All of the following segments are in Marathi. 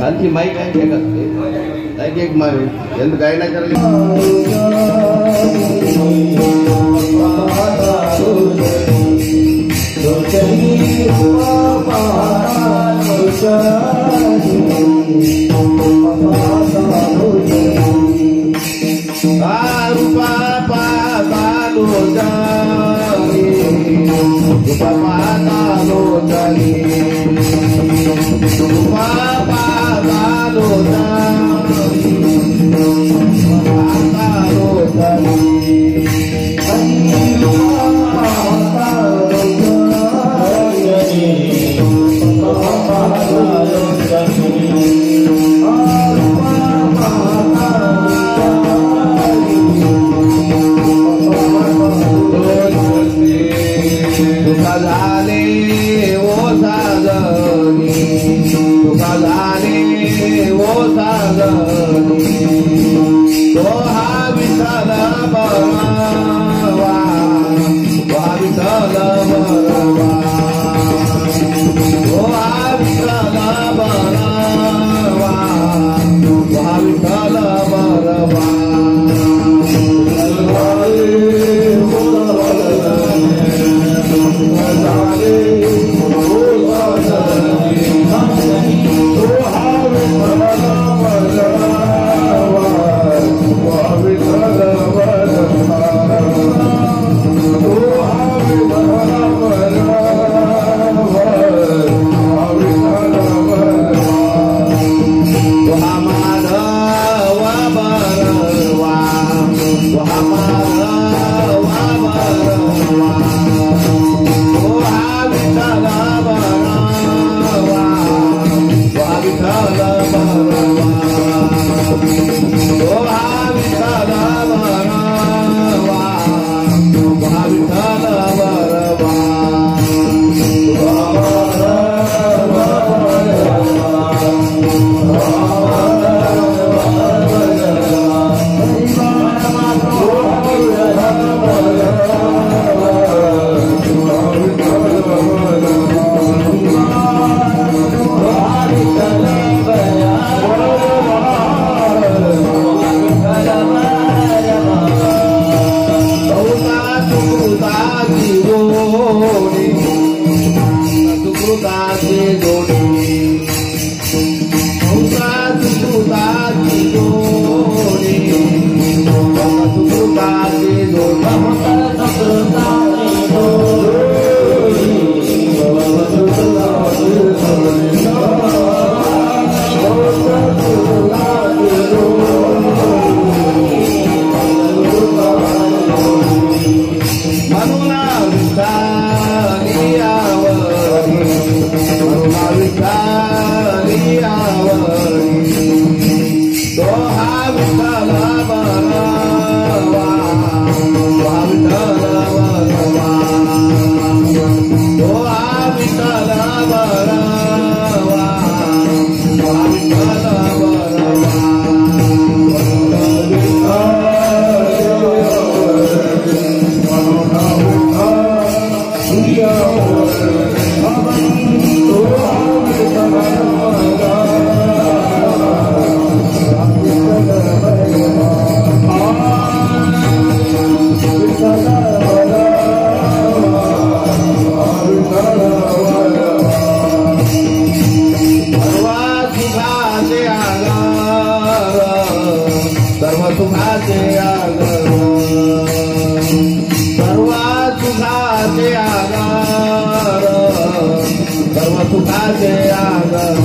आणखी माईक आहे एक माईक ಎಂದು गायना करली सुखाचे आगर सर्व सुखाचे आगर सर्व सुखाचे आगर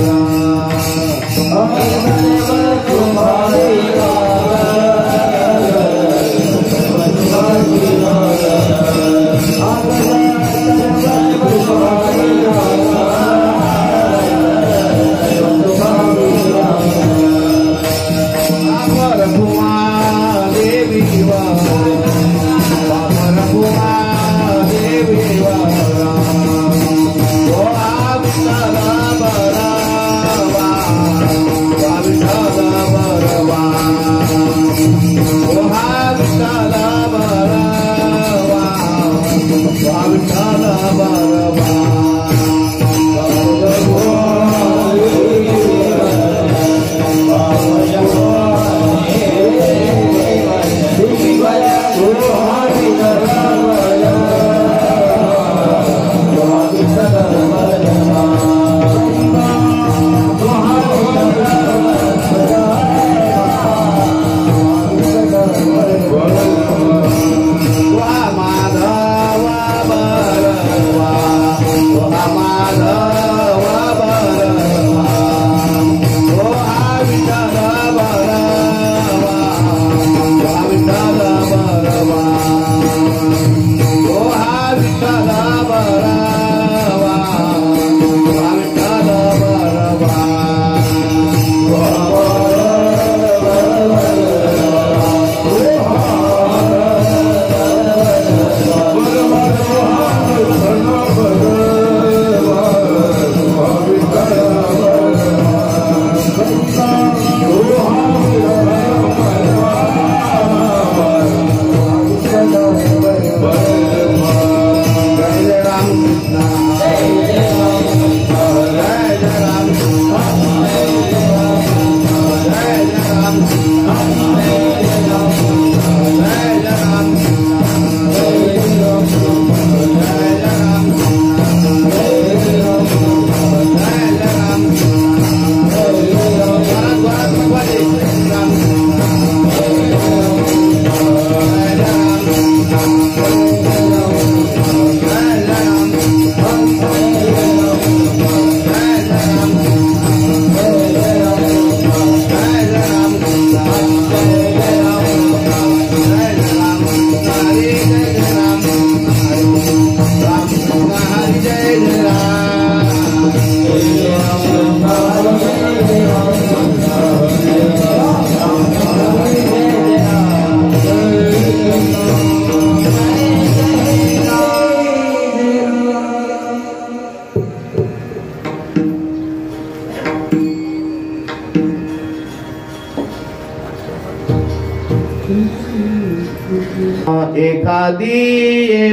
एखादी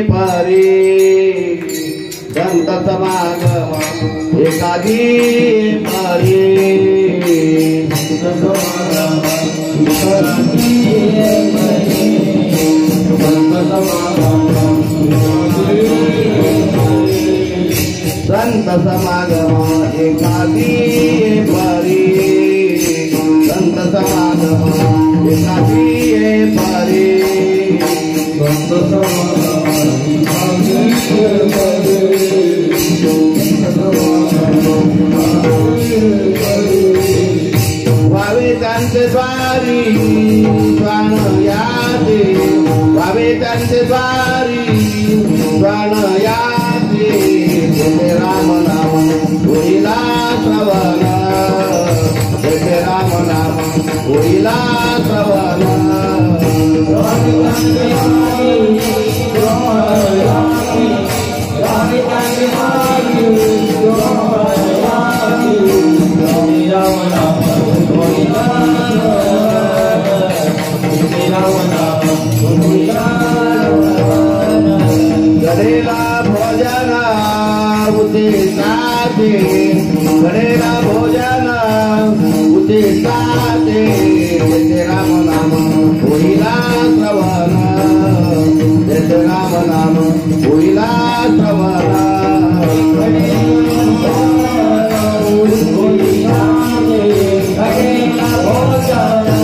परी दंत समागम एखादी परी संत समागम एखादी परी संत समागम एखादी परी वावे त्यांचे द्वारी स्वान यादे वावे त्यांचे द्वारी स्वान यादे जय राम नाम होईला श्रवण जय राम नाम होईला श्रवण गडेला भोजन उदिसाते गडेला भोजन उदिसाते जय राम नाम होईला श्रवण जय राम नाम होईला श्रवण गडेला भोजन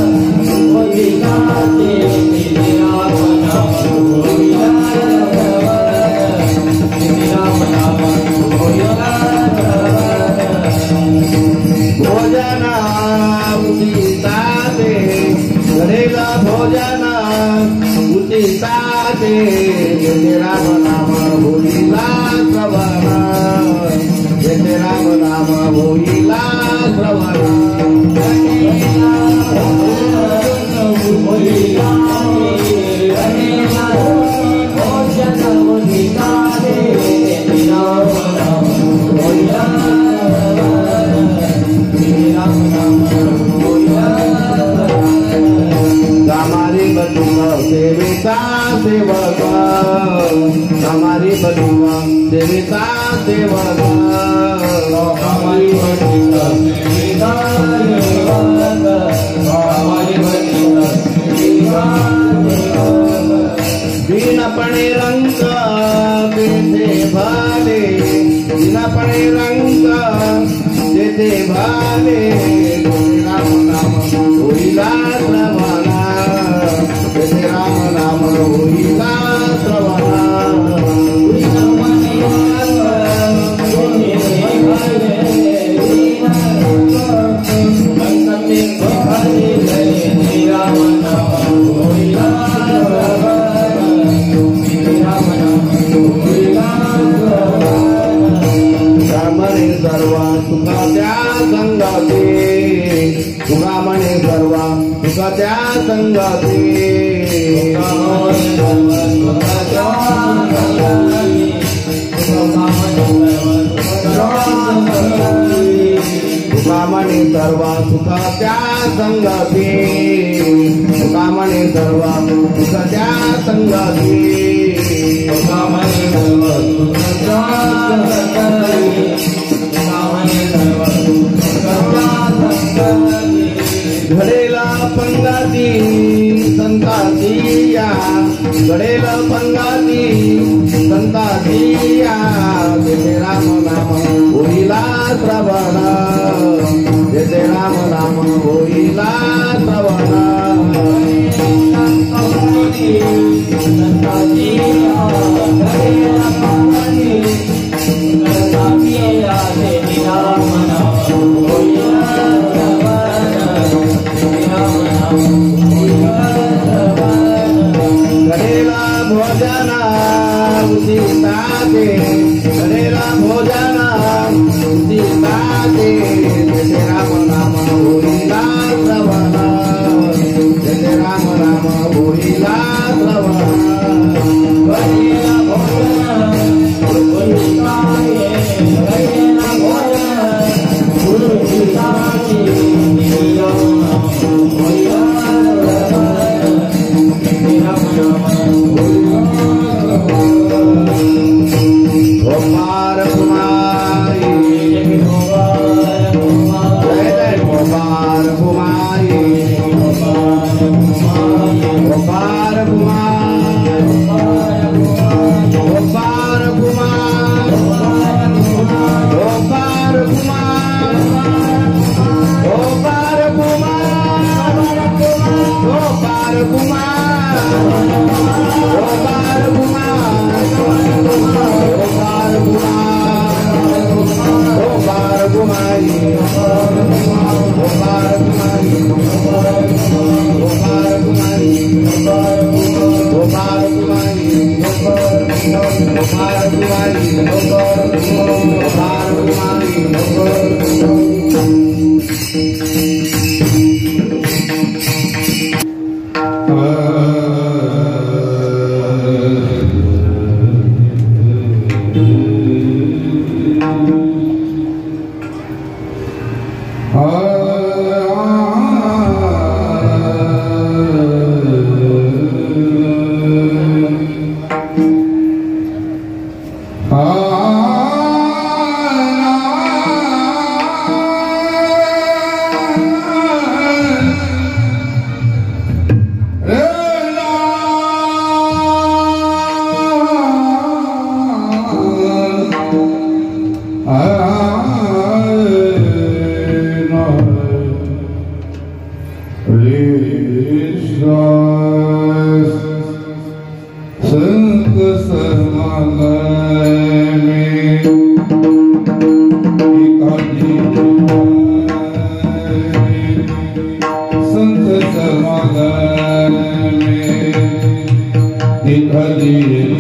Hare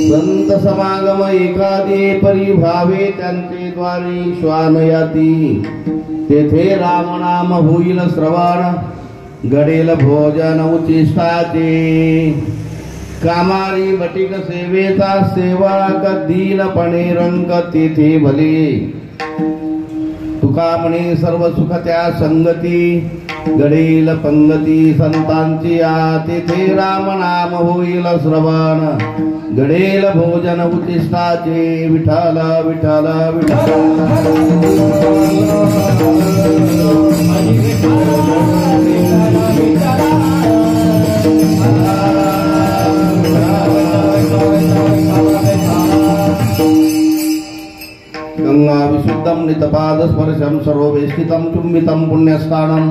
संत समागम एकादे परिभावे त्यांचे द्वारी श्वानयाती तेथे राम नाम होईल श्रवण घडेल भोजन उचिष्टाचे कामारी बटिक सेवेचा सेवक दीनपणे रंग तेथे भले. तुका म्हणे सर्व सुख त्या संगती घडेल पंगती संतांची आ तेथे राम नाम होईल श्रवण घडेल भोजन उचिष्टाचे विठ्ठल विठ्ठल विठ्ठल. गंगा विशुद्धम नितपाद स्पर्शम सर्ववेष्टितम चुंबितम पुण्यस्थानम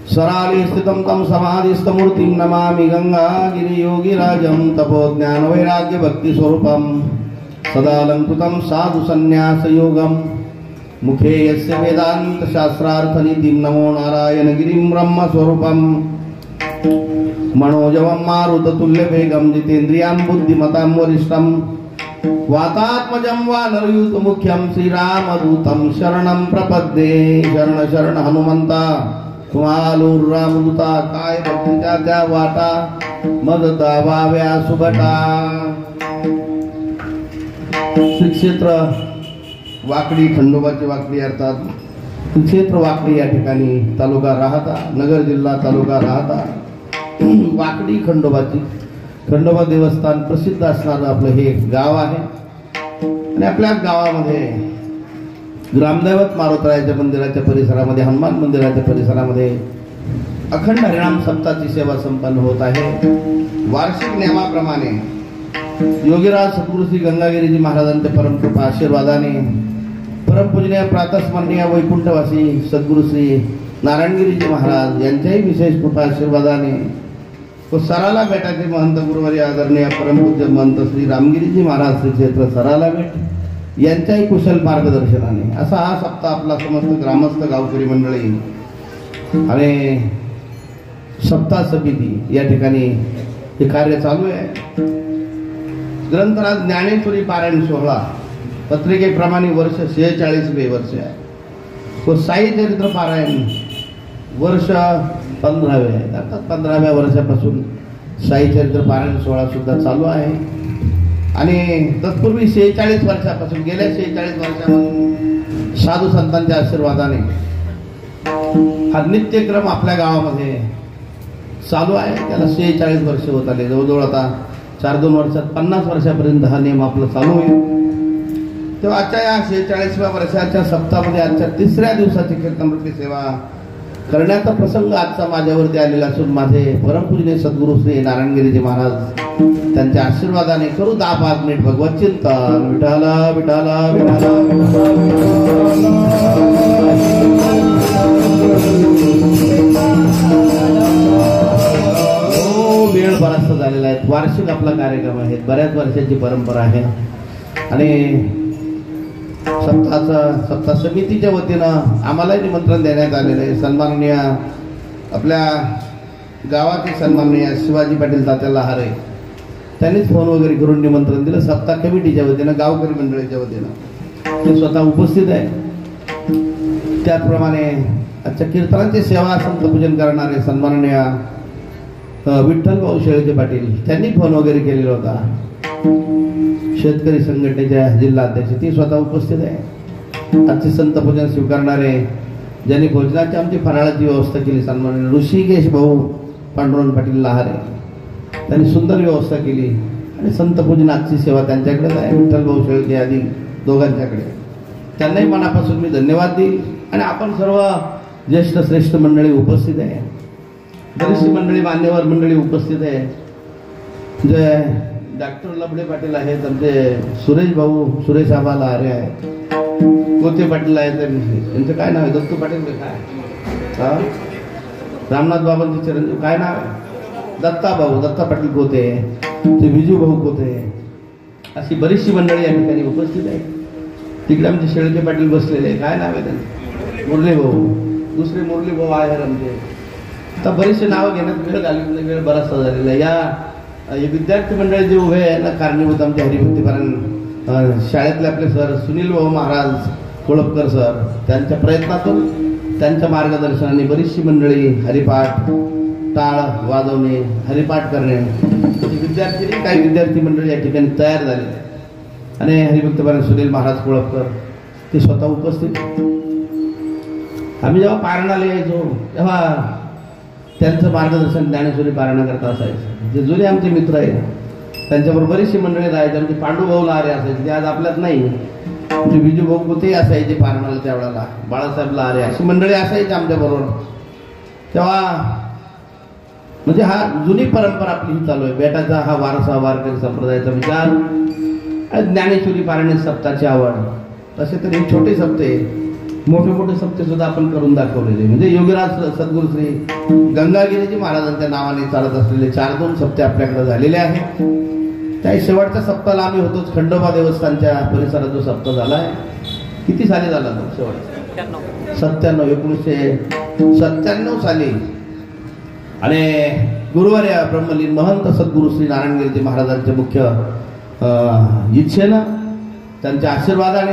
सराली स्थितम तम समाधिस्थमूर्तिं नमामि. गंगा गिरि योगिराजं तपोज्ञान वैराग्य भक्ति स्वरूपम सदालंकृतं साधु संन्यास योगम मुखे यस्य वेदांत शास्त्रार्थ निधिं नमो नारायण गिरिं ब्रह्म स्वरूपम मनोजवं मारुत तुल्य वेगम जितेन्द्रियां बुद्धिमतां वरिष्ठम वातात्मजं वानरयूत मुख्यं श्रीरामदूतं शरणं प्रपद्ये. शरण शरण हनुमंता तुम्हालूर रामदूता काय भक्तीच्या त्या वाटा मग दावाव्या सुभटा. श्री क्षेत्र वाकडी खंडोबाची वाकडी अर्थात श्री क्षेत्र वाकडी या ठिकाणी तालुका राहता नगर जिल्हा तालुका राहता वाकडी खंडोबाची खंडोबा देवस्थान प्रसिद्ध असणारं आपलं हे गाव आहे. आणि आपल्या गावामध्ये ग्रामदैवत मारुतरायाच्या मंदिराच्या परिसरामध्ये हनुमान मंदिराच्या परिसरामध्ये अखंड हरिनाम सप्ताहाची सेवा संपन्न होत आहे. वार्षिक नियमाप्रमाणे योगीराज सद्गुरू श्री गंगागिरीजी महाराजांच्या परमकृपा आशीर्वादाने परमपूजनीय प्रातस्मरणीय वैकुंठवासी सद्गुरू श्री नारायणगिरीजी महाराज यांच्याही विशेष कृपा आशीर्वादाने व सराला बेटाचे महंत गुरुवारी आदरणीय परमपूज्य महंत श्री रामगिरीजी महाराज श्री क्षेत्र सराला बेट यांच्याही कुशल मार्गदर्शनाने असा हा सप्ताह आपला समस्त ग्रामस्थ गावकरी मंडळी आणि सप्ताह समिती या ठिकाणी हे कार्य चालू आहे. ग्रंथराज ज्ञानेश्वरी पारायण सोहळा पत्रिकेप्रमाणे वर्ष 46वे वर्ष आहे व साई चरित्र पारायण वर्ष 15वे आहे. अर्थात 15व्या वर्षापासून साई चरित्र पारायण सोहळा सुद्धा चालू आहे. आणि तत्पूर्वी 46 वर्षापासून गेल्या 46 वर्षापासून साधू संतांच्या आशीर्वादाने हा नित्यक्रम आपल्या गावामध्ये चालू आहे. त्याला 46 वर्ष होत आले. जवळजवळ आता 4-2 वर्षात 50 वर्षापर्यंत हा नियम आपला चालू होईल. तेव्हा आजच्या या 46व्या वर्षाच्या सप्ताहामध्ये आजच्या 3ऱ्या दिवसाची कीर्तनमूर्ती सेवा करण्याचा प्रसंग आजचा माझ्यावरती आलेला असून माझे परमपूजनीय सद्गुरू श्री नारायणगिरीजी महाराज त्यांच्या आशीर्वादाने करू 10-5 मिनिट भगवत चिंतन. विठ्ठल विठ्ठल वेळ बराचसा झालेला आहे. वार्षिक आपला कार्यक्रम आहे. बऱ्याच वर्षाची परंपरा आहे. आणि सप्ताह समितीच्या वतीनं आम्हालाही निमंत्रण देण्यात आलेलं आहे. सन्माननीय आपल्या गावाचे सन्माननीय शिवाजी पाटील तात्या लहारे त्यांनीच फोन वगैरे करून निमंत्रण दिलं. सप्ताह कमिटीच्या वतीनं गावकरी मंडळीच्या वतीनं ते स्वतः उपस्थित आहे. त्याचप्रमाणे आजच्या कीर्तनांची सेवा संतपूजन करणारे सन्माननीय विठ्ठल भाऊ शेळके पाटील त्यांनी फोन वगैरे केलेला होता. शेतकरी संघटनेच्या जिल्हा अध्यक्ष ती स्वतः उपस्थित आहे. आजचे संतपूजन स्वीकारणारे ज्यांनी भोजनाची आमची फराळाची व्यवस्था केली सन्माननीय ऋषिकेश भाऊ पांडुरंग पाटील लहारे त्यांनी सुंदर व्यवस्था केली. आणि संतपूजन आजची सेवा त्यांच्याकडेच आहे. विठ्ठल भाऊ शेळके आदी दोघांच्याकडे. त्यांनाही मनापासून मी धन्यवाद देईल. आणि आपण सर्व ज्येष्ठ श्रेष्ठ मंडळी उपस्थित आहे. बरीचशी मंडळी मान्यवर मंडळी उपस्थित आहे. जे डॉक्टर लबडे पाटील आहेत आमचे सुरेश भाऊ सुरेश आबा लहारे आहेत. कोते पाटील आहेत त्यांचं काय नाव आहे दत्तू पाटील काय रामनाथ बाबांचे चिरंजीव काय नाव आहे दत्ता पाटील कोते ते विजू भाऊ कोते अशी बरीचशी मंडळी या ठिकाणी उपस्थित आहे. तिकडे आमचे शेळके पाटील बसलेले काय नाव आहे त्यांचं मुरली भाऊ दुसरे मुरली भाऊ आहे आमचे. आता बरीचशी नावं घेण्यात वेळ घालवली वेळ बराचसा झालेला आहे. या विद्यार्थी मंडळी जे उभे आहे ना कारणीभूत आमच्या हरिभक्तीपारायण शाळेतले आपले सर सुनील भाऊ महाराज कोळपकर सर त्यांच्या प्रयत्नातून त्यांच्या मार्गदर्शनाने बरीचशी मंडळी हरिपाठ टाळ वाजवणे, हरिपाठ करणे, विद्यार्थी काही विद्यार्थी मंडळी या ठिकाणी तयार झाले आणि हरिभक्तपरायण सुनील महाराज कोळपकर ते स्वतः उपस्थित. आम्ही जेव्हा पारणाला यायचो तेव्हा त्यांचं मार्गदर्शन ज्ञानेश्वरी पारायणा करता असायचं. जे जुने आमचे मित्र आहेत त्यांच्याबरोबर बरीचशी मंडळी राहायची. आमचे पांडुभाऊ लारे असायचे, ते आज आपल्यात नाही. म्हणजे विजूभाऊ कुठे असायचे पारणाला त्यावेळेला, बाळासाहेब लारे अशी मंडळी असायची आमच्याबरोबर. तेव्हा म्हणजे हा जुनी परंपरा आपली ही चालू आहे. बेटाचा हा वारसा, वारकरी संप्रदायाचा विचार, ज्ञानेश्वरी पारायण सप्ताची आवड. तसे तर हे छोटे सप्ते, मोठे मोठे सप्ते सुद्धा आपण करून दाखवलेले. म्हणजे योगीराज सद्गुरू श्री गंगागिरीजी महाराजांच्या नावाने चालत असलेले 4-2 सप्ते आपल्याकडे झालेले आहेत. त्या शेवटच्या सप्ताहाला आम्ही होतोच. खंडोबा देवस्थानच्या परिसरात जो सप्ताह झाला आहे, किती साली झाला तो शेवट? 1997 साली. आणि गुरुवार्य ब्रह्मलीन महंत सद्गुरू श्री नारायणगिरीजी महाराजांच्या मुख्य इच्छेनं, त्यांच्या आशीर्वादाने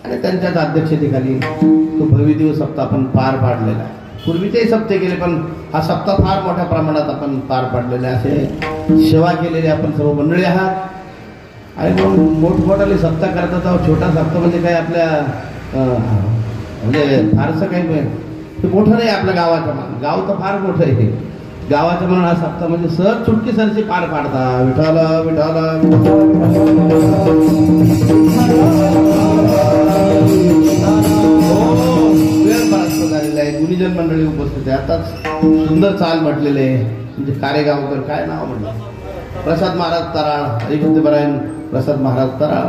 आणि त्यांच्याच अध्यक्षतेखाली तो भव्यदिव्य सप्ताह आपण पार पाडलेला आहे. पूर्वीचेही सप्ते केले, पण हा सप्ताह फार मोठ्या प्रमाणात आपण पार पाडलेला आहे. असे सेवा केलेली आपण सर्व मंडळी आहात. आणि मग मोठमोठाले सप्ताह करतात आहोत. छोटा सप्ताह म्हणजे काय आपल्या म्हणजे फारसं काही ते मोठं नाही आपल्या गावाच्या मान. गाव तर फार मोठं आहे. गावाच्या म्हणून हा सप्ताह म्हणजे सहज चुटकी सरशी पार पाडता. विठाला विठाला वेळ बराच झालेला आहे. गुणीजन मंडळी उपस्थित आहे. आताच सुंदर चाल म्हटलेले म्हणजे कारेगावकर काय नाव म्हटलं, प्रसाद महाराज तराळ, हरिभक्तपरायण प्रसाद महाराज तराळ.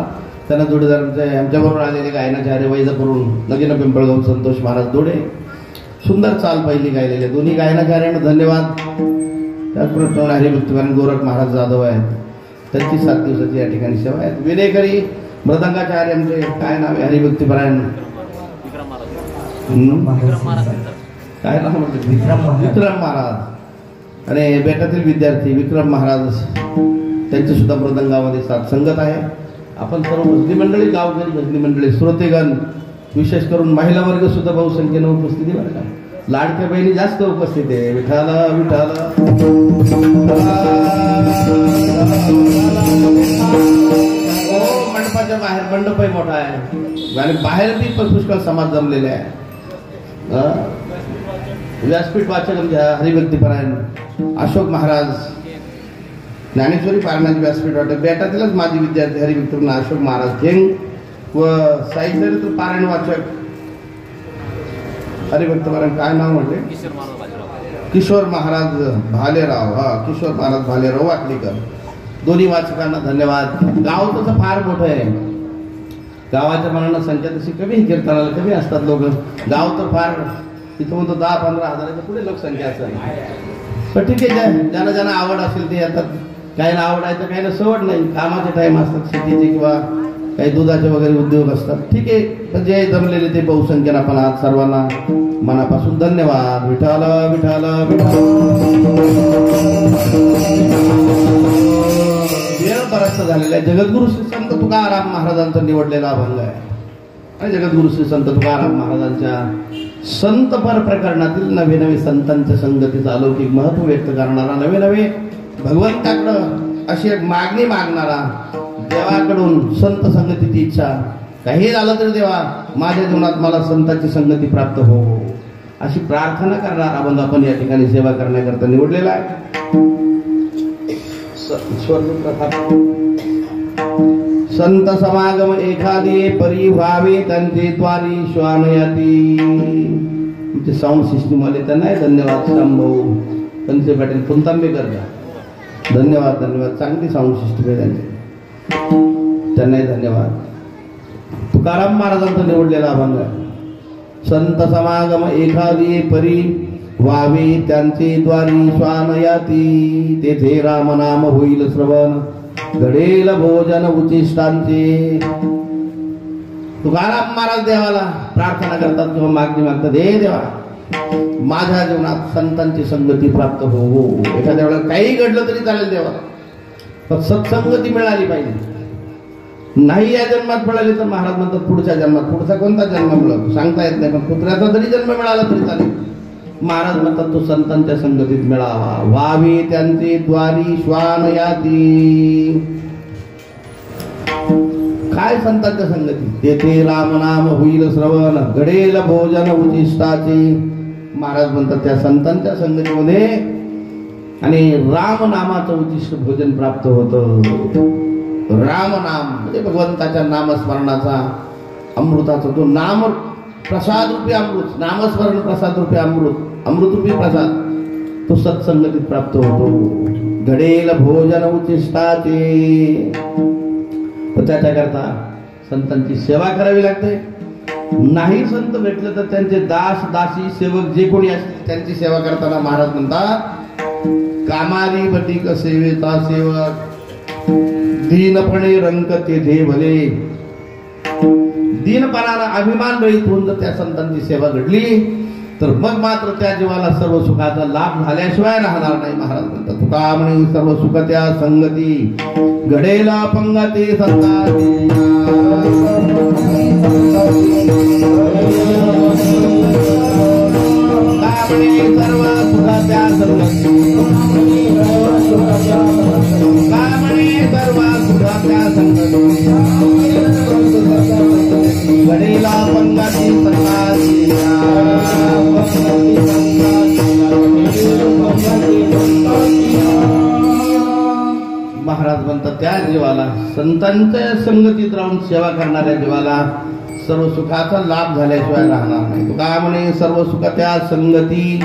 त्यांना जोडीदार आमच्याबरोबर आलेले गायनाचार्य वैजापूरून नगीन पिंपळगाव संतोष महाराज दोडे. सुंदर चाल पहिली गायलेली. दोन्ही गायनाचार्यांना धन्यवाद. त्याचप्रमाणे हरिभक्तपरायण गोरख महाराज जाधव आहेत, त्यांची 7 दिवसाची या ठिकाणी सेवा आहेत. विनेकरी मृदंगाचार्य आमचे काय नाव आहे हरिभक्तपरायण काय नाव म्हणतात, विक्रम महाराज. आणि बेटातील विद्यार्थी विक्रम महाराज, त्यांची सुद्धा मृदंगामध्ये साथ संगत आहे. आपण सर्व भजनी मंडळी, गावकरी भजनी मंडळी, श्रोतेगण, विशेष करून महिला वर्ग सुद्धा बहुसंख्येनं उपस्थिती बरं का. लाडक्या बहिणी जास्त उपस्थित आहे. विठाला विठाला मंडपाच्या बाहेर मंडपही मोठा आहे आणि बाहेर बी पुष्कळ समाज जमलेले आहे. व्यासपीठ वाचक हरिभक्तपरायण अशोक महाराज, ज्ञानेश्वरी पारायणाचे व्यासपीठ वाटत बेटातीलच माझे विद्यार्थी हरिभक्तपरायण अशोक महाराज थेंग व साहित्य पारायण वाचक हरिभक्तपरायण काय नाव म्हटले, किशोर महाराज भालेराव. किशोर महाराज भालेराव वाकलीकर. दोन्ही वाचकांना धन्यवाद. गाव तसं फार मोठं आहे. गावाच्या मनानं संख्या तशी कमी, कीर्तनाला कमी असतात लोक. गाव तर फार तिथं म्हणतो 10-15 हजाराच्या पुढे लोकसंख्या असेल. पण ठीक आहे, ज्यांना ज्यांना आवड असेल ते येतात. काहींना आवड आहे तर काहींना सवड नाही. कामाचे टाइम असतात शेतीचे किंवा काही दुधाचे वगैरे उद्योग असतात. ठीक आहे, पण जे जमलेले ते बहुसंख्येनं आपण आज सर्वांना मनापासून धन्यवाद. विठाला विठाला वेळ बराचसा झालेला आहे. जगद्गुरु श्री संत तुकाराम महाराजांचा निवडलेला अभंग आहे. आणि जगद्गुरु श्री संत तुकाराम महाराजांच्या संतपर प्रकरणातील नवे नवे संतांच्या संगतीचं अलौकिक महत्व व्यक्त करणारा, नवे नवे भगवंताकडं अशी एक मागणी मागणारा, देवाकडून संत संगतीची इच्छा, काही झालं तरी देवा माझ्या जीवनात मला संतांची संगती प्राप्त हो, अशी प्रार्थना करणारा अभंग आपण या ठिकाणी सेवा करण्याकरता निवडलेला आहे. संत समागम एखादी परी व्हावे त्यांचे द्वारी श्वानयाती. तुमचे साऊंड सिस्टीम वाले त्यांनाही धन्यवाद. शामभाऊ कंचे पाटील पुंतांबेकर, धन्यवाद धन्यवाद. चांगली साऊंड सिस्टीम आहे त्यांची, त्यांनाही धन्यवाद. तुकाराम महाराजांचा निवडलेला अभंग आहे. संत समागम एखादी परी व्हावे त्यांचे द्वारी श्वानयाती. तेथे राम नाम होईल श्रवण घडेल भोजन उचिष्टांचे. तुकाराम महाराज देवाला प्रार्थना करतात किंवा मागणी मागतात, हे देवा माझ्या जीवनात संतांची संगती प्राप्त हो. एखाद्या वेळेला काही घडलं तरी चालेल देवा, पण सत्संगती मिळाली पाहिजे. नाही या जन्मात मिळाली तर महाराज म्हणतात पुढच्या जन्मात. पुढचा कोणता जन्म मिळतो सांगता येत नाही, पण कुत्र्याचा जरी जन्म मिळाला तरी चालेल. महाराज म्हणतात तो संतांच्या संगतीत मिळावा. व्हावे त्यांचे द्वारी श्वान याती. काय संतांच्या संगती? तेथे राम नाम होईल श्रवण, घडेल भोजन उचिष्टाचे. महाराज म्हणतात त्या संतांच्या संगतीमध्ये आणि राम नामाचं उचिष्ट भोजन प्राप्त होतं. राम नाम म्हणजे भगवंताच्या नामस्मरणाचा अमृताचा तो नाम प्रसाद रूपी अमृत, नामस्मरण प्रसाद रूपी अमृत, अमृत रूपी प्रसाद तो सत्संगतीत प्राप्त होतो. घडेल भोजन उचिष्टाचे. त्याच्याकरता संतांची सेवा करावी लागते. नाही संत भेटले तर त्यांचे दास दासी सेवक जे कोणी असतील त्यांची सेवा करताना महाराज म्हणतात कामारी बटिक सेवेचा सेवक दीनपणे रंक तेथे भले. दीनपणाला अभिमान रहित होऊन जर त्या संतांची सेवा घडली तर मग मात्र त्या जीवाला सर्व सुखाचा लाभ झाल्याशिवाय राहणार नाही. महाराज म्हणतात तुका म्हणे सर्व सुख त्या संगती घडेला पंगती संतांची. सर्व सुख त्या संगती सर्व सुख त्या संगती घडेला पंगती संतांची. महाराज म्हणतात त्या जीवाला संतांच्या संगतीत राहून सेवा करणाऱ्या जीवाला सर्व सुखाचा लाभ झाल्याशिवाय राहणार नाही. तुका म्हणे सर्व सुख त्या संगती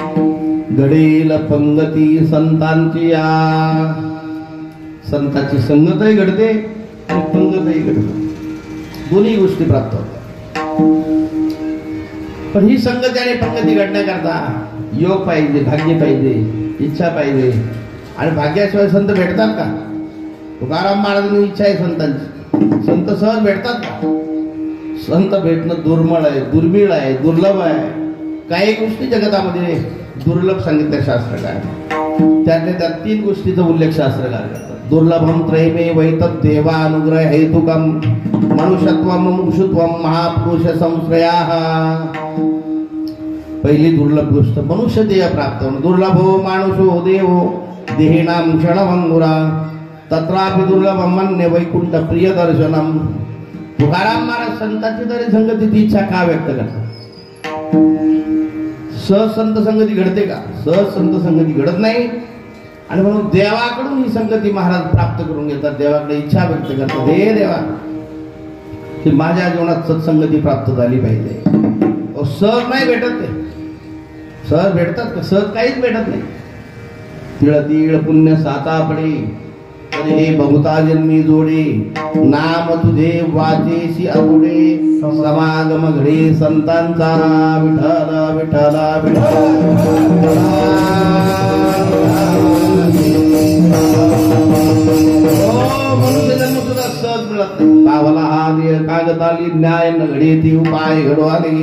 घडेल पंगती संतांची. संतांची संगतही घडते आणि पंगतही घडते. दोन्ही गोष्टी प्राप्त होतात. पण ही संगती आणि पंगती घडण्याकरता योग पाहिजे, भाग्य पाहिजे, इच्छा पाहिजे. आणि भाग्याशिवाय संत भेटतात का? तुकाराम महाराजांनी इच्छा आहे संतांची. संत सहज भेटतात का? संत भेटणं दुर्मिळ आहे, दुर्मिळ आहे, दुर्लभ आहे. काही गोष्टी जगतामध्ये दुर्लभ सांगितल्या शास्त्रकार. त्यातल्या त्या 3 गोष्टीचा उल्लेख शास्त्रकार करतात. दुर्लभम त्रयमे वैतत देवानुग्रह हेतुकम मनुष्यत्वम मुमुक्षुत्वम महापुरुष संश्रयाः. पहिली दुर्लभ गोष्ट मनुष्य देह प्राप्त होणं. दुर्लभो मानुषो देवो देहिनाम क्षणभंगुरा तत्रापि दुर्लभम मन्य वैकुंठ प्रिय दर्शनम. तुकाराम महाराज संतांची तरी संगतीची इच्छा का व्यक्त करतात? सहज संत संगती घडते का? सहज संत संगती घडत नाही. आणि म्हणून देवाकडून ही संगती महाराज प्राप्त करून घेतात. देवाकडे इच्छा व्यक्त करतात, हे देवा की माझ्या जीवनात सत्संगती प्राप्त झाली पाहिजे. सहज नाही भेटत ते. सहज भेटतात का? सहज काहीच भेटत नाही. तिळ तिळ पुण्य सातापडे तरी हे बहुता जन्मी जोडे नाम तुझे वाचेशी आवडे समागम घडे संतांचा विठ्ठल विठ्ठल विठ्ठल. मनुष्य जन्म सुद्धा सहज मिळत नाही. पावला हा कागदाली न्याय न घडे ती उपाय घडवाले.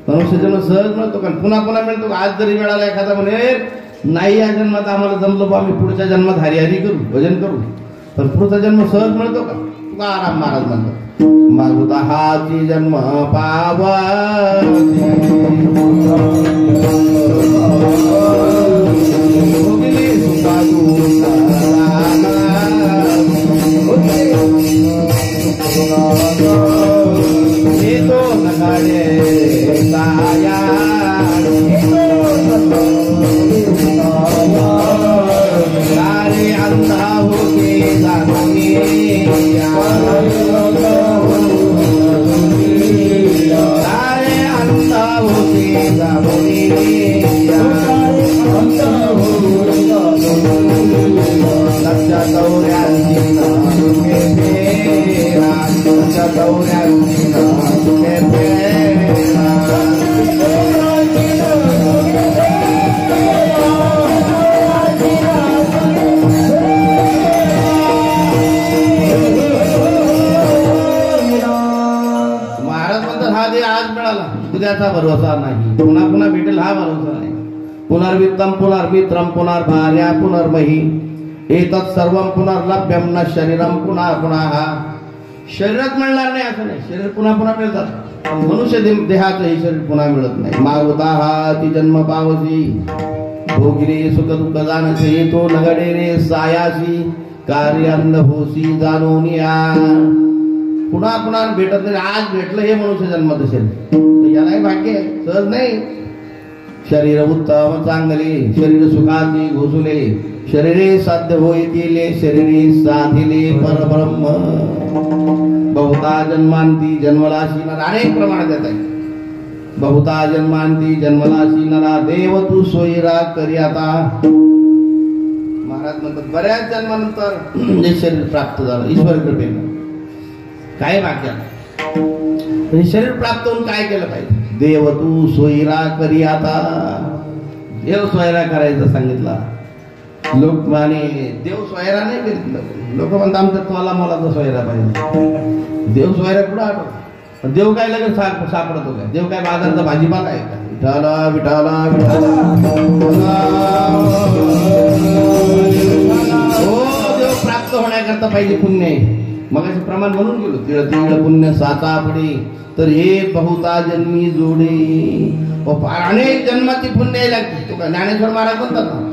मनुष्य जन्म सहज मिळतो का? पुन्हा पुन्हा मिळतो. आज जरी मिळाला एखादा म्हणे नाही या जन्मात आम्हाला जमलो बा, आम्ही पुढच्या जन्मात हरिहरी करू, भजन करू. पण पुढचा जन्म सहज मिळतो का? तुकाराम महाराज म्हणतात मागुता हाची जन्म पावा उद्याचा भरोसा नाही. पुन्हा पुन्हा भेटेल हा भरोसा नाही. पुनर्वित्तम पुनर्मित्रम पुनर्भार्या पुनर्मही एतत् सर्वं पुनर्लभ्यम न शरीरम पुन्हा पुन्हा. शरीरात मिळणार नाही असं नाही, शरीर पुन्हा पुन्हा मिळतात, मनुष्य देहाचं हे शरीर पुन्हा मिळत नाही. मागवता हा ती जन्म पावसी भोगिरे सुख दुःख जाणसे तो नगडे रे सायासी कार्यान्न होसी जाणून या. पुन्हा पुन्हा भेटत नाही. आज भेटलं हे मनुष्य जन्माचं शरीर, यालाही भाग्य आहे, सहज नाही. शरीर उत्तम चांगले शरीर सुखाची घोसुले शरीरे साध्य होय केले शरीरे साधिले परब्रह्म. बहुता जन्मांती जन्मलाशी नरा, अनेक प्रमाणात येत आहे. बहुता जन्मांती जन्मलाशी नरा देव तू सोयीरा करी आता. महाराज म्हणतात बऱ्याच जन्मानंतर जे शरीर प्राप्त झालं ईश्वर कृपेनं, काय भाग्य. हे शरीर प्राप्त होऊन काय केलं पाहिजे. देव तू सोयीरा करी आता. देव सोयरा करायचं सांगितला. लोक माने देव सोयरा नाही करीत. लोक म्हणतात आमच्या तोला मोलाचा सोयरा पाहिजे. देव सोयरा कुठं आठवत. देव काय लगेच सापडतो काय. देव काय बाजाराचा भाजीपाला आहे का. विठाला विठाला विठाला हो. देव प्राप्त होण्याकरता पाहिजे पुण्य. मग प्रमाण म्हणून गेलो तिळ तिळ पुण्य साचा पडे तर हे बहुता जन्मी जोडे. अनेक जन्माची पुण्य लागते. तो काय ज्ञानेश्वर महाराज म्हणतात ना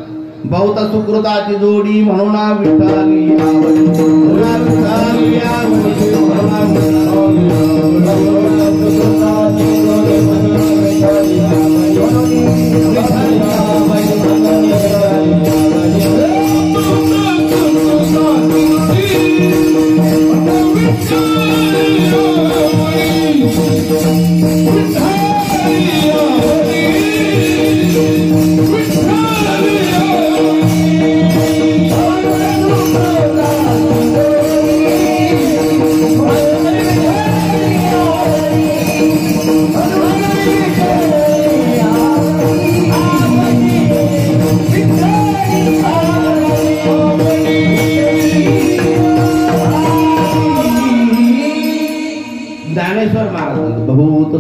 बहुत सुकृताची जोडी म्हणून विठ्ठली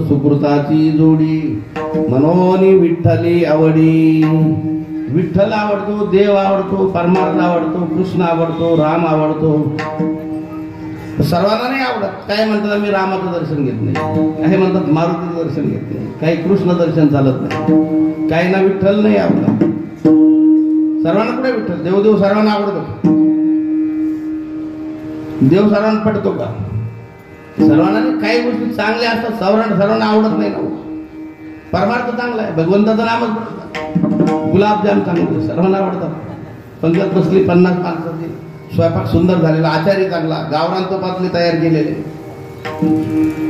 सुकृताची जोडी म्हणून विठ्ठली आवडी. विठ्ठल आवडतो, देव आवडतो, परमार्थ आवडतो, कृष्ण आवडतो, राम आवडतो. सर्वांना नाही आवडत. काय म्हणतात आम्ही रामाचं दर्शन घेत नाही, काही म्हणतात मारुतीचं दर्शन घेत नाही, काही कृष्ण दर्शन चालत नाही, काही ना विठ्ठल नाही आवडत. सर्वांना कुठे विठ्ठल. देव सर्वांना आवडतो. देव सर्वांना पटतो का. सर्वांना काही गोष्टी चांगल्या असतात, सर्वांना आवडत नाही ना. परमार्थ चांगला आहे, भगवंताचं नामच पडतं. गुलाबजाम चांगले सर्वांना आवडतात. पंगत बसली 50 माणसाची, स्वयंपाक सुंदर झालेला, आचारी चांगला, गावरान तुपातले तयार केलेले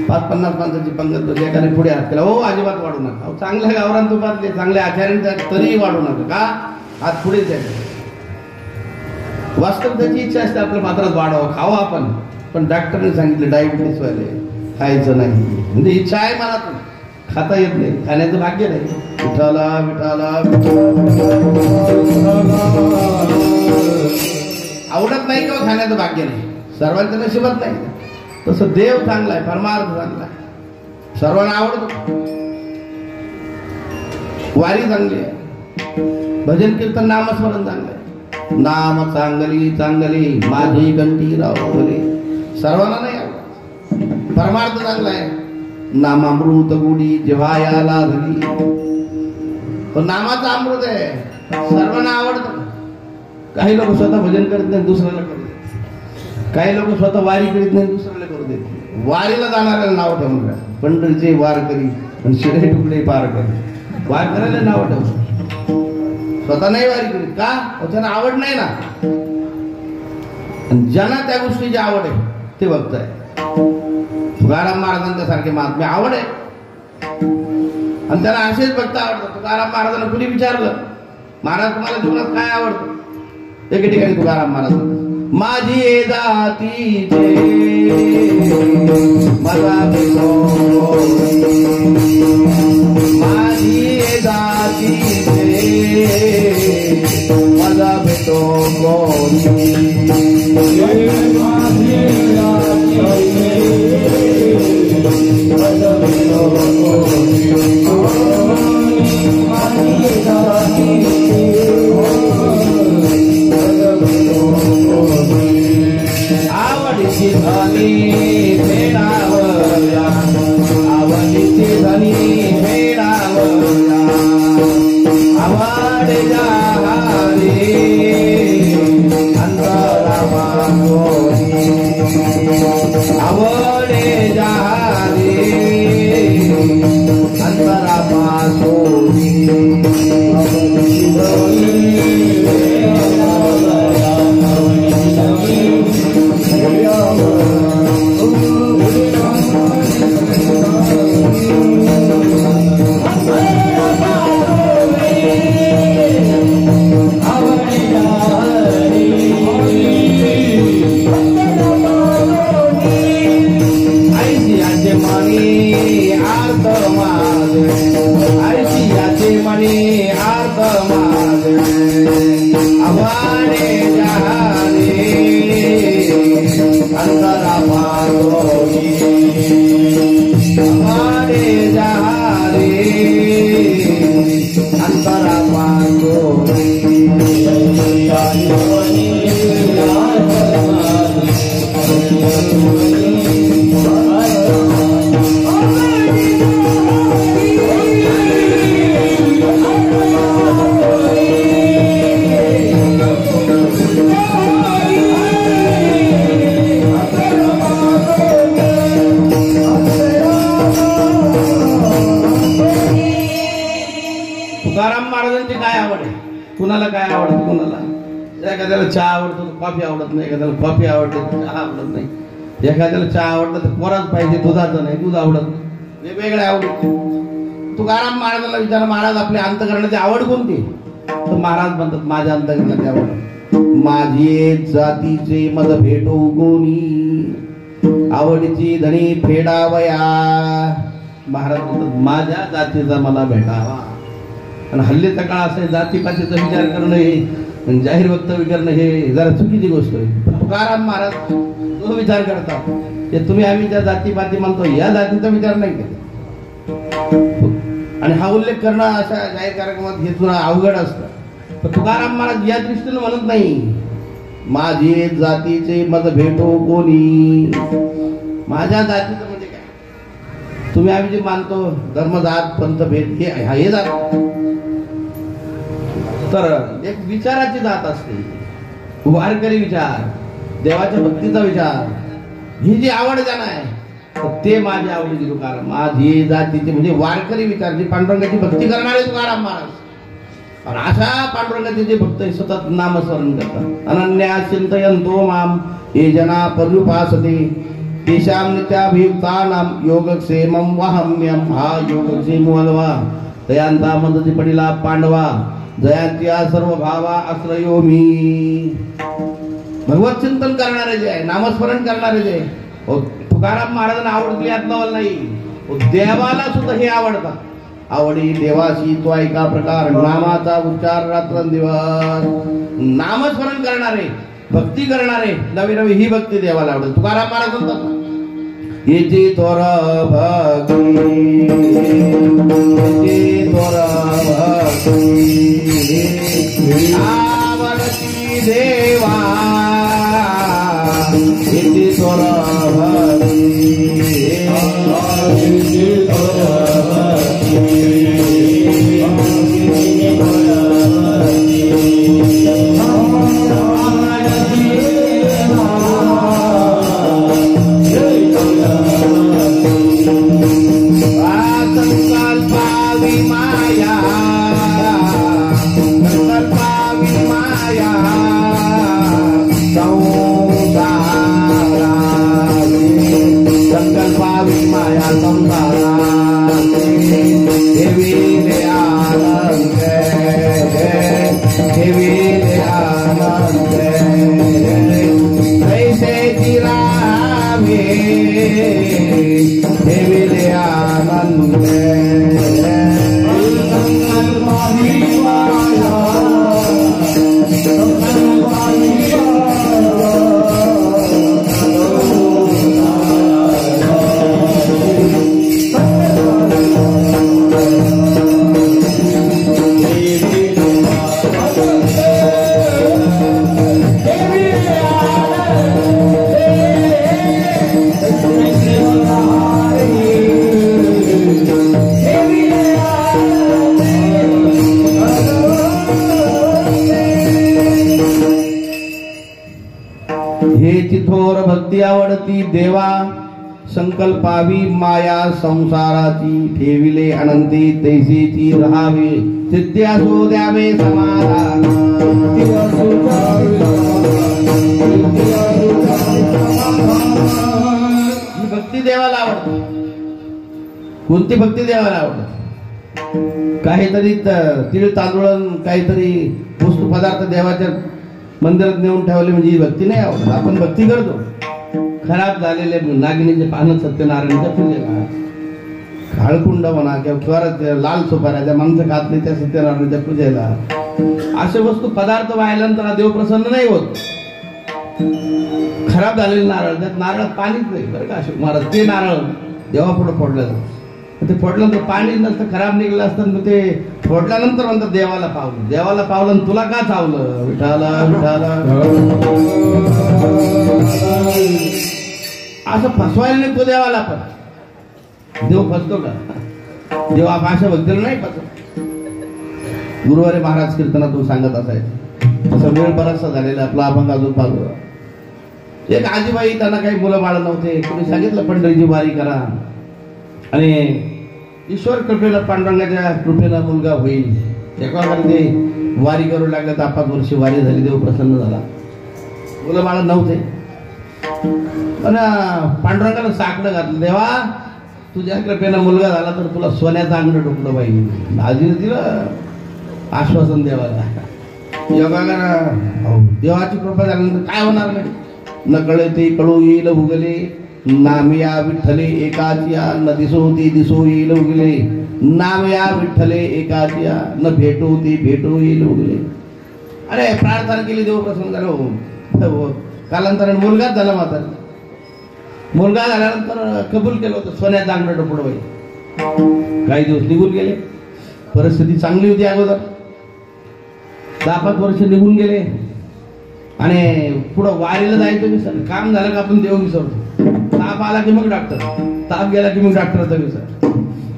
50 माणसाची पंगत बसली. एकाने पुढे हात केला, हो अजिबात वाढू नका. चांगल्या गावरान तुपातले चांगले आचार्य तरीही वाढू नका. का हात पुढेच आहे. वास्तव त्याची इच्छा असते आपल्या पात्रात वाढावं, खावं आपण. पण डॉक्टरने सांगितलं डायबिटीस वाले खायचं नाही. म्हणजे इच्छा आहे मनातून, खाता येत नाही, खाण्याचं भाग्य नाही. विठाला विठाला आवडत नाही किंवा खाण्याचं भाग्य नाही, सर्वांच्या नशिबात नाही. तसं देव चांगला आहे, परमार्थ चांगला आहे, सर्वांना आवडतो. वारी चांगली आहे, भजन कीर्तन नामस्मरण चांगलं आहे. नाम चांगली चांगली माझी कंठी रावले. सर्वांना नाही आवडत. परमार्थ चांगला आहे. नामामृत गुढी जिव्हायाला धरी. पण नामाचं अमृत आहे, सर्वांना आवडतं. काही लोक स्वतः भजन करत नाही, दुसऱ्याला करू देत. काही लोक स्वतः वारी करीत नाही, दुसऱ्याला करू देत. वारीला जाणाऱ्याला नाव ठेवून पंढरीचे वार करी आणि शिरे तुकडे पार करी. वार करायला नाव ठेवून स्वतः नाही वारी करीत. का. त्यांना आवड नाही ना. ज्यांना त्या गोष्टीची आवड आहे ते भक्त आहे. तुकाराम महाराजांच्या सारखे महात्मे आवड आहे आणि त्यांना असेच भक्त आवडतात. तुकाराम महाराजांना कुणी विचारलं महाराज तुम्हाला जीवनात काय आवडतं. एके ठिकाणी तुकाराम महाराज माझी जाती माझी जाती माझा भेटो आवडीची झाली आवडीचे धनी फेडावया आवड जहारे अंतरामा सोनी आवडे जहारे अंतरामा सोनी तुकाराम महाराजांची काय आवड आहे? कुणाला काय आवडतं? कुणाला एखाद्याला चहा आवडतो, कॉफी आवडत नाही. एखाद्याला कॉफी आवडते, चहा आवडत नाही. एखाद्याला चहा आवडलं तर कोराच पाहिजे, दुधाचं नाही, दूध आवडत नाही. वेगवेगळे आवडत. तुकाराम महाराजांना विचार, महाराज आपल्या अंतकरणाची आवड कोणती? तर महाराज म्हणतात, माझ्या अंतकरणाची आवड माझी जातीचे मद भेटो कोणी आवडीची धनी फेडावया. महाराज म्हणतात, माझ्या जातीचा मला भेटावा. आणि हल्लीचा काळ असा जातीपातीचा विचार करणं हे जाहीर वक्तव्य करणं हे जरा चुकीची गोष्ट आहे. पण तुकाराम महाराज तो विचार करतात की तुम्ही आम्ही ज्या जातीपाती म्हणतो या जातीचा विचार नाही केला. आणि हा उल्लेख करणं अशा जाहीर कार्यक्रमात हे तुला अवघड असतं. पण तुकाराम महाराज या दृष्टीने म्हणत नाही, माझे जातीचे मत भेटो कोणी. माझ्या जातीचं म्हणजे काय? तुम्ही आम्ही जे मानतो धर्म जात पंथ भेद हे जात, तर एक विचाराची जात असते. वारकरी विचार, देवाच्या भक्तीचा विचार, ही जी आवड ज्यांना आहे ते माझी आवडीची तुकाराम. माझी जातीचे म्हणजे वारकरी विचार, जे पांडुरंगाची भक्ती करणारे तुकाराम महाराज. आणि अशा पांडुरंगाचे जे भक्त सतत नामस्मरण करतात. अनन्या चिंतयन्तो माम ये जना पर्युपासते तेषां नित्याभियुक्तानां योगक्षेमं वहाम्यहं. हा योगक्षेम वल्वा दयांता मंदती पडिला पांडवा जयांत्या सर्व भावा आश्रयो मी. भगवत चिंतन करणारे जे आहे, नामस्मरण करणारे जे तुकाराम महाराजांना आवडली यातलं नाही, देवाला सुद्धा हे आवडतात. आवडी देवाशी तो ऐका प्रकार नामाचा उच्चार रात्रंदिवस. नामस्मरण करणारे, भक्ती करणारे नवी नवी ही भक्ती देवाला आवडते. तुकाराम महाराज म्हणतात, येची तोर भक्ती येची तोर भक्ती आवडती देवा येची तोर भक्ती येची तोर वाढती देवा संकल्पावी माया संसाराची ठेविले अनंती तैसीची राहावे सिद्धी असो द्यावे समाधान भक्ती देवाला आवडते. कोणती भक्ती देवाला आवडते? काहीतरी तीळ तांदूळ काहीतरी वस्तू पदार्थ देवाच्या मंदिरात नेऊन ठेवले म्हणजे ही भक्ती नाही आवडत. आपण भक्ती करतो खराब झालेले नागिनीचे पानं सत्यनारायणच्या पूजेला, काळकुंड म्हणा किंवा लाल सुपाऱ्या माणसं खात नाही त्या सत्यनारायणच्या पूजेला, असे वस्तू पदार्थ वाहिल्यानंतर देव प्रसन्न नाही होत. खराब झालेले नारळ, त्यात नारळात पाणीच नाही बरं का अशोक महाराज, ते नारळ देवापुढे फोडलं, ते फोडल्यानंतर पाणी नसतं, खराब निघलं असतं, मग ते फोडल्यानंतर म्हणतात देवाला पावलं. देवाला पावलं तुला का चावलं? विठाला विठाला असं फसवायला नाही तो देवाला. पण देव फसतो का? देव अशा भक्तीला नाही फसत. गुरुवारी महाराज कीर्तनातून सांगत असायचं, तसं वेळ बराचसा झालेला आपला अभंग अजून पाहतो. एक आजीबाई, त्यांना काही मुलं बाळ नव्हते, तुम्ही सांगितलं पंढरीची वारी करा आणि ईश्वर कृपेला पांडुरंगाच्या कृपेला मुलगा होईल. एका ते वारी करू लागलं, 5 वर्ष वारी झाली, देव प्रसन्न झाला, मुलं बाळ नव्हते. पण पांडुरंगाला साकडं घातलं, देवा तुझ्या कृपेला मुलगा झाला तर तुला सोन्याचं अंगण टोकलं पाहिजे. आजीने दिलं आश्वासन देवाला. योगाला देवाची कृपा झाल्यानंतर काय होणार नाही? नकळे ते कळू येईल उगले, नामया विठ्ठले एकाचिया, न दिसो ती दिसो येईल उगले, नामया विठ्ठले एकाचिया, न भेटो ती भेटो येईल उगले. अरे प्रार्थना केली, देव प्रसन्न झालो. कालांतराने मुलगाच झाला. म्हातारा मुलगा झाल्यानंतर कबूल केलं होतं सोन्याचं अंगण टोपलं पाहिजे. काही दिवस निघून गेले, परिस्थिती चांगली होती अगोदर. 10-5 वर्ष निघून गेले आणि पुढं वारीला जायचं विसर. काम झालं का आपण देव विसरतो. ताप आला की मग डॉक्टर, ताप गेला की मग डॉक्टरचा विसर,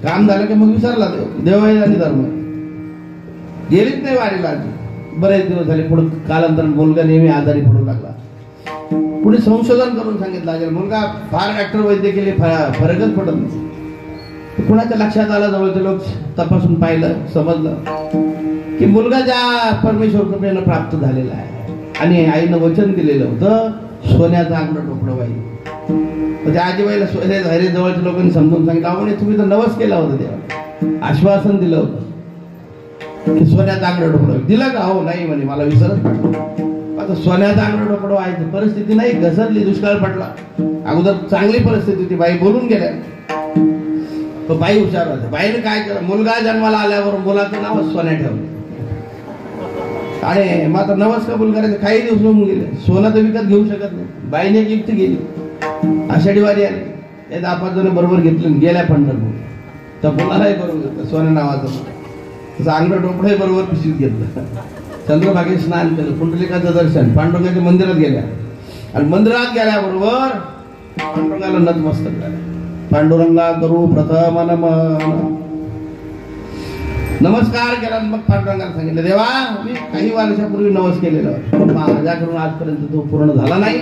काम झालं की मग विसरला देव. देव आहे आणि धर्म गेलीच नाही वारीला. बरेच दिवस झाले. पुढे कालांतराने मुलगा नेहमी आजारी पडू लागला. पुढे संशोधन करून सांगितलं मुलगा फार डॉक्टर वैद्य केले, फरकच पडत नाही. कुणाच्या लक्षात आलं, जवळचे लोक तपासून पाहिलं, समजलं की मुलगा ज्या परमेश्वर कृपेनं प्राप्त झालेला आहे आणि आईनं वचन दिलेलं होतं सोन्याचं अंगण टोपलं पाहिजे. त्या आजीबाईला सोन्या जवळच्या लोकांनी समजून सांगितलं, अहो तुम्ही तर नवस केला होता, देवा आश्वासन दिलं होतं की सोन्याचं अंगण टोपलं दिलं का? हो नाही म्हणे, मला विसरत पडलं. आता सोन्याचं अंगण टोपलं व्हायचं परिस्थिती नाही, घसरली, दुष्काळ पडला. अगोदर चांगली परिस्थिती होती, बाई बोलून गेल्या. तो बाई हुशार होता. बाईने काय केलं, मुलगा जन्माला आल्यावर मुलाचं नाव सोन्या ठेवलं आणि मग आता नवस कबूल करायचं. काही दिवस होऊन गेले, सोनं तर विकत घेऊ शकत नाही. बाईने एक युक्ती गेली, आषाढी वारी आली, या 10-5 जण बरोबर घेतलं, गेल्या पंढरपूर. तर मुलालाही बरोबर घेतलं सोन्या नावाचं. तसं अंगण टोपडंही बरोबर पिशवीत घेतलं. चंद्रभागेत स्नान केलं, पुंडलिकाचं दर्शन, पांडुरंगाच्या मंदिरात गेल्या आणि मंदिरात गेल्याबरोबर पांडुरंगाला नतमस्तक झालं. पांडुरंगा करू प्रथम नमन, नमस्कार केला. मग पांडुरंगाला सांगितलं, देवा मी काही वर्षापूर्वी नवस केलेलं, माझ्याकडून आजपर्यंत तो पूर्ण झाला नाही.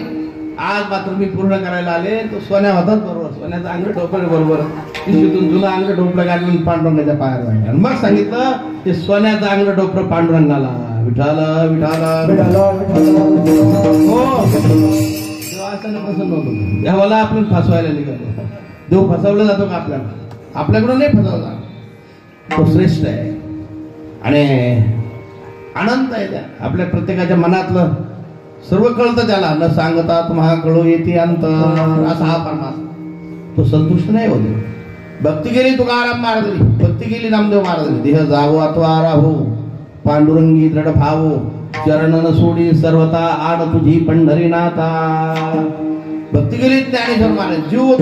आज मात्र मी पूर्ण करायला आले. तो सोन्या होताच बरोबर, सोन्याचं अंगण टोपलं बरोबर, पिशवीतून जुनं अंगण टोपलं घालून पांडुरंगाच्या पायावर लागलं. आणि मग सांगितलं ते सोन्याचं अंगण टोपलं पांडुरंगाला. विठाला विठाला हो, देवाचं प्रसन्न होतो. देवाला आपण फसवायला निघालो. देव फसवला जातो का आपल्याला? आपल्याकडून नाही फसवला. तो श्रेष्ठ आहे आणि अनंत आहे. त्या आपल्या प्रत्येकाच्या मनातलं सर्व कळतं त्याला. न सांगता तुम्हा कळू येते अंत, असा हा परमात्मा. तो संतुष्ट नाही होते. भक्ती केली तुकाराम महाराजांनी, भक्ती केली नामदेव महाराजांनी. देह जागो अथवा राहू पांडुरंगी दृढ भावो, चरण न सोडी सर्वता आड तुझी पंढरीनाथा. भक्ती केली ज्ञानेश्वर महाराज. जीव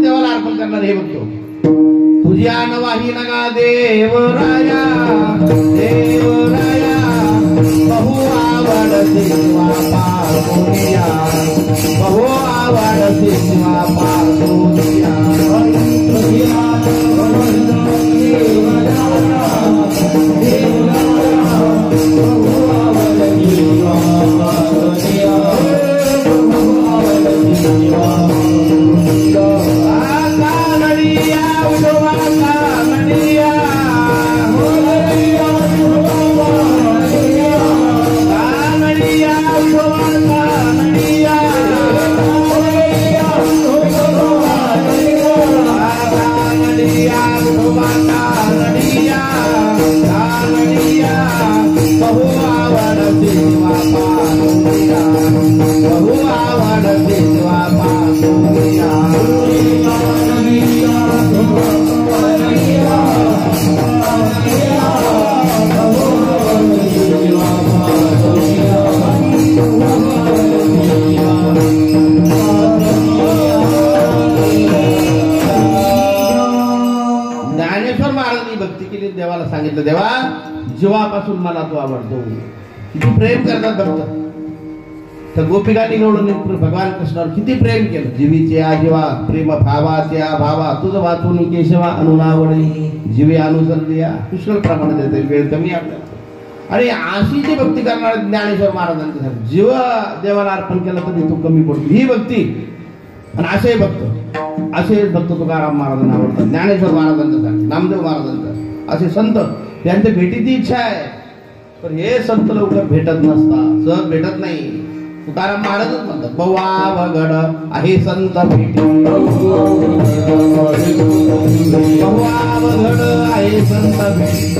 देवाला अर्पण करणार हे बघतो. तुझ्या नवाही नगा देवराया, देवराया बहु आवड शिवा पार्वतीया, बहु आवड शिवा पार्वतीया. Oh विठोबाचा रडिया रडिया बहु आवडते देवा पासोया बहु आवडते देवा पासोया ज्ञानेश्वर महाराजांनी भक्ती केली. देवाला सांगितलं, देवा जीवापासून मला तू आवडतो. किती प्रेम करतात भक्त. तर गोपिकांनी निवडून भगवान कृष्णावर किती प्रेम केलं. जीवीचे आजीवा प्रेम भावाचे भावा तुझ वाचून केशवा अनुनावडी जीवे अनुसरलिया. पुष्कळ प्रमाणात येते, वेळ कमी आपल्याला. आणि अशी जी भक्ती करणार ज्ञानेश्वर महाराजांच्या जीव देवाला अर्पण केलं तर तो कमी पडतो ही भक्ती. आणि असे भक्त तुकाराम महाराजांना आवडतात, ज्ञानेश्वर महाराजांचा, नामदेव महाराजांचा. असे संत त्यांच्या भेटीची इच्छा आहे, पण हे संत लवकर भेटत नसतात, सहज भेटत नाही. तुकाराम महाराजच म्हणतात, बवावगड आहे संत भेटी, बवावगड आहे संत भेटी,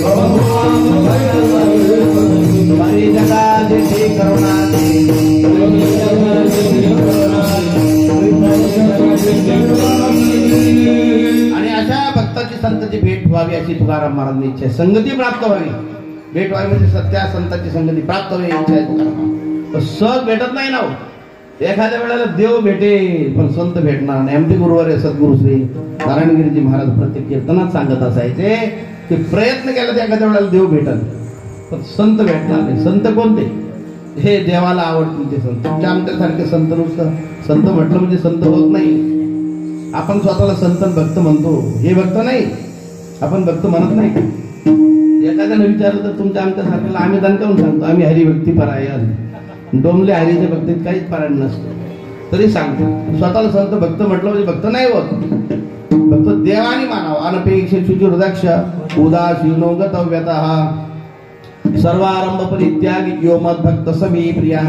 बरी जगा जेथे करुणा आणि अशा भक्ताची संताची भेट व्हावी अशी तुकाराम महाराजांची इच्छा आहे. संगती प्राप्त व्हावी, भेट व्हावी म्हणजे सत्या संतांची संगती प्राप्त व्हावी इच्छा आहे तुकाराम. सहज भेटत नाही ना. एखाद्या वेळेला देव भेटेल पण संत भेटणार नाही. आमचे गुरुवार सद्गुरु श्री नारायणगिरीजी महाराज प्रत्येक कीर्तनात सांगत असायचे की प्रयत्न केला तर एखाद्या वेळेला देव भेटल पण संत भेटणार नाही. संत कोणते? हे देवाला आवडतील ते संत. तुमच्या आमच्यासारखे संत नुसतं संत म्हटलं म्हणजे संत होत नाही. आपण स्वतःला संत भक्त म्हणतो, हे भक्त नाही, आपण भक्त म्हणत नाही. एखाद्याने विचारलं तर तुमच्या आमच्यासारख्याला आम्ही दणकावून सांगतो आम्ही हरिभक्ती परायण. डोंबले हरीच्या भक्तीत काहीच पारायण नसतं तरी सांगतो. स्वतःला संत भक्त म्हटलं म्हणजे भक्त नाही होत. भक्त देवाने मानावं. अनपेक्ष शुचिर्दक्ष उदासीनो गतव्यतः सर्वारंभ परित्यागी यो मद भक्त समी प्रिया.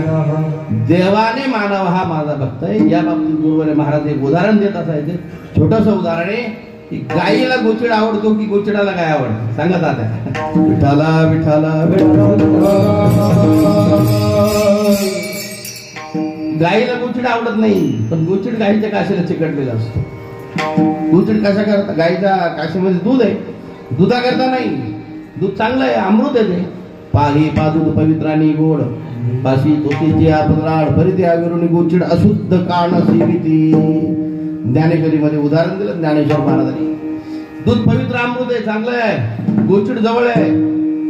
देवाने मानावा हा माझा भक्त आहे. या बाबतीत गुरुवारे महाराज एक उदाहरण देत असायचे. छोटस उदाहरण आहे की गायीला गोचिड आवडतो की गोचिडाला गाय आवडतो? सांगत आता. विठाला विठाला गायीला गोचिड आवडत नाही पण गोचिड गायीच्या काशीला चिकटलेला असतो. गोचिड कशा करता? गायीच्या काशीमध्ये दूध आहे, दुधाकरता नाही. दूध चांगलं आहे, अमृत आहे ते. पाही पादूध पवित्रानी गोड पाशी तोतीची आपराड भरिते आविरुनी गोचिड अशुद्ध काण सेविती. ज्ञानेश्वरीमध्ये उदाहरण दिलं ज्ञानेश्वर महाराजांनी. दूध पवित्र अमृत आहे, चांगलं आहे. गोचिड जवळ आहे,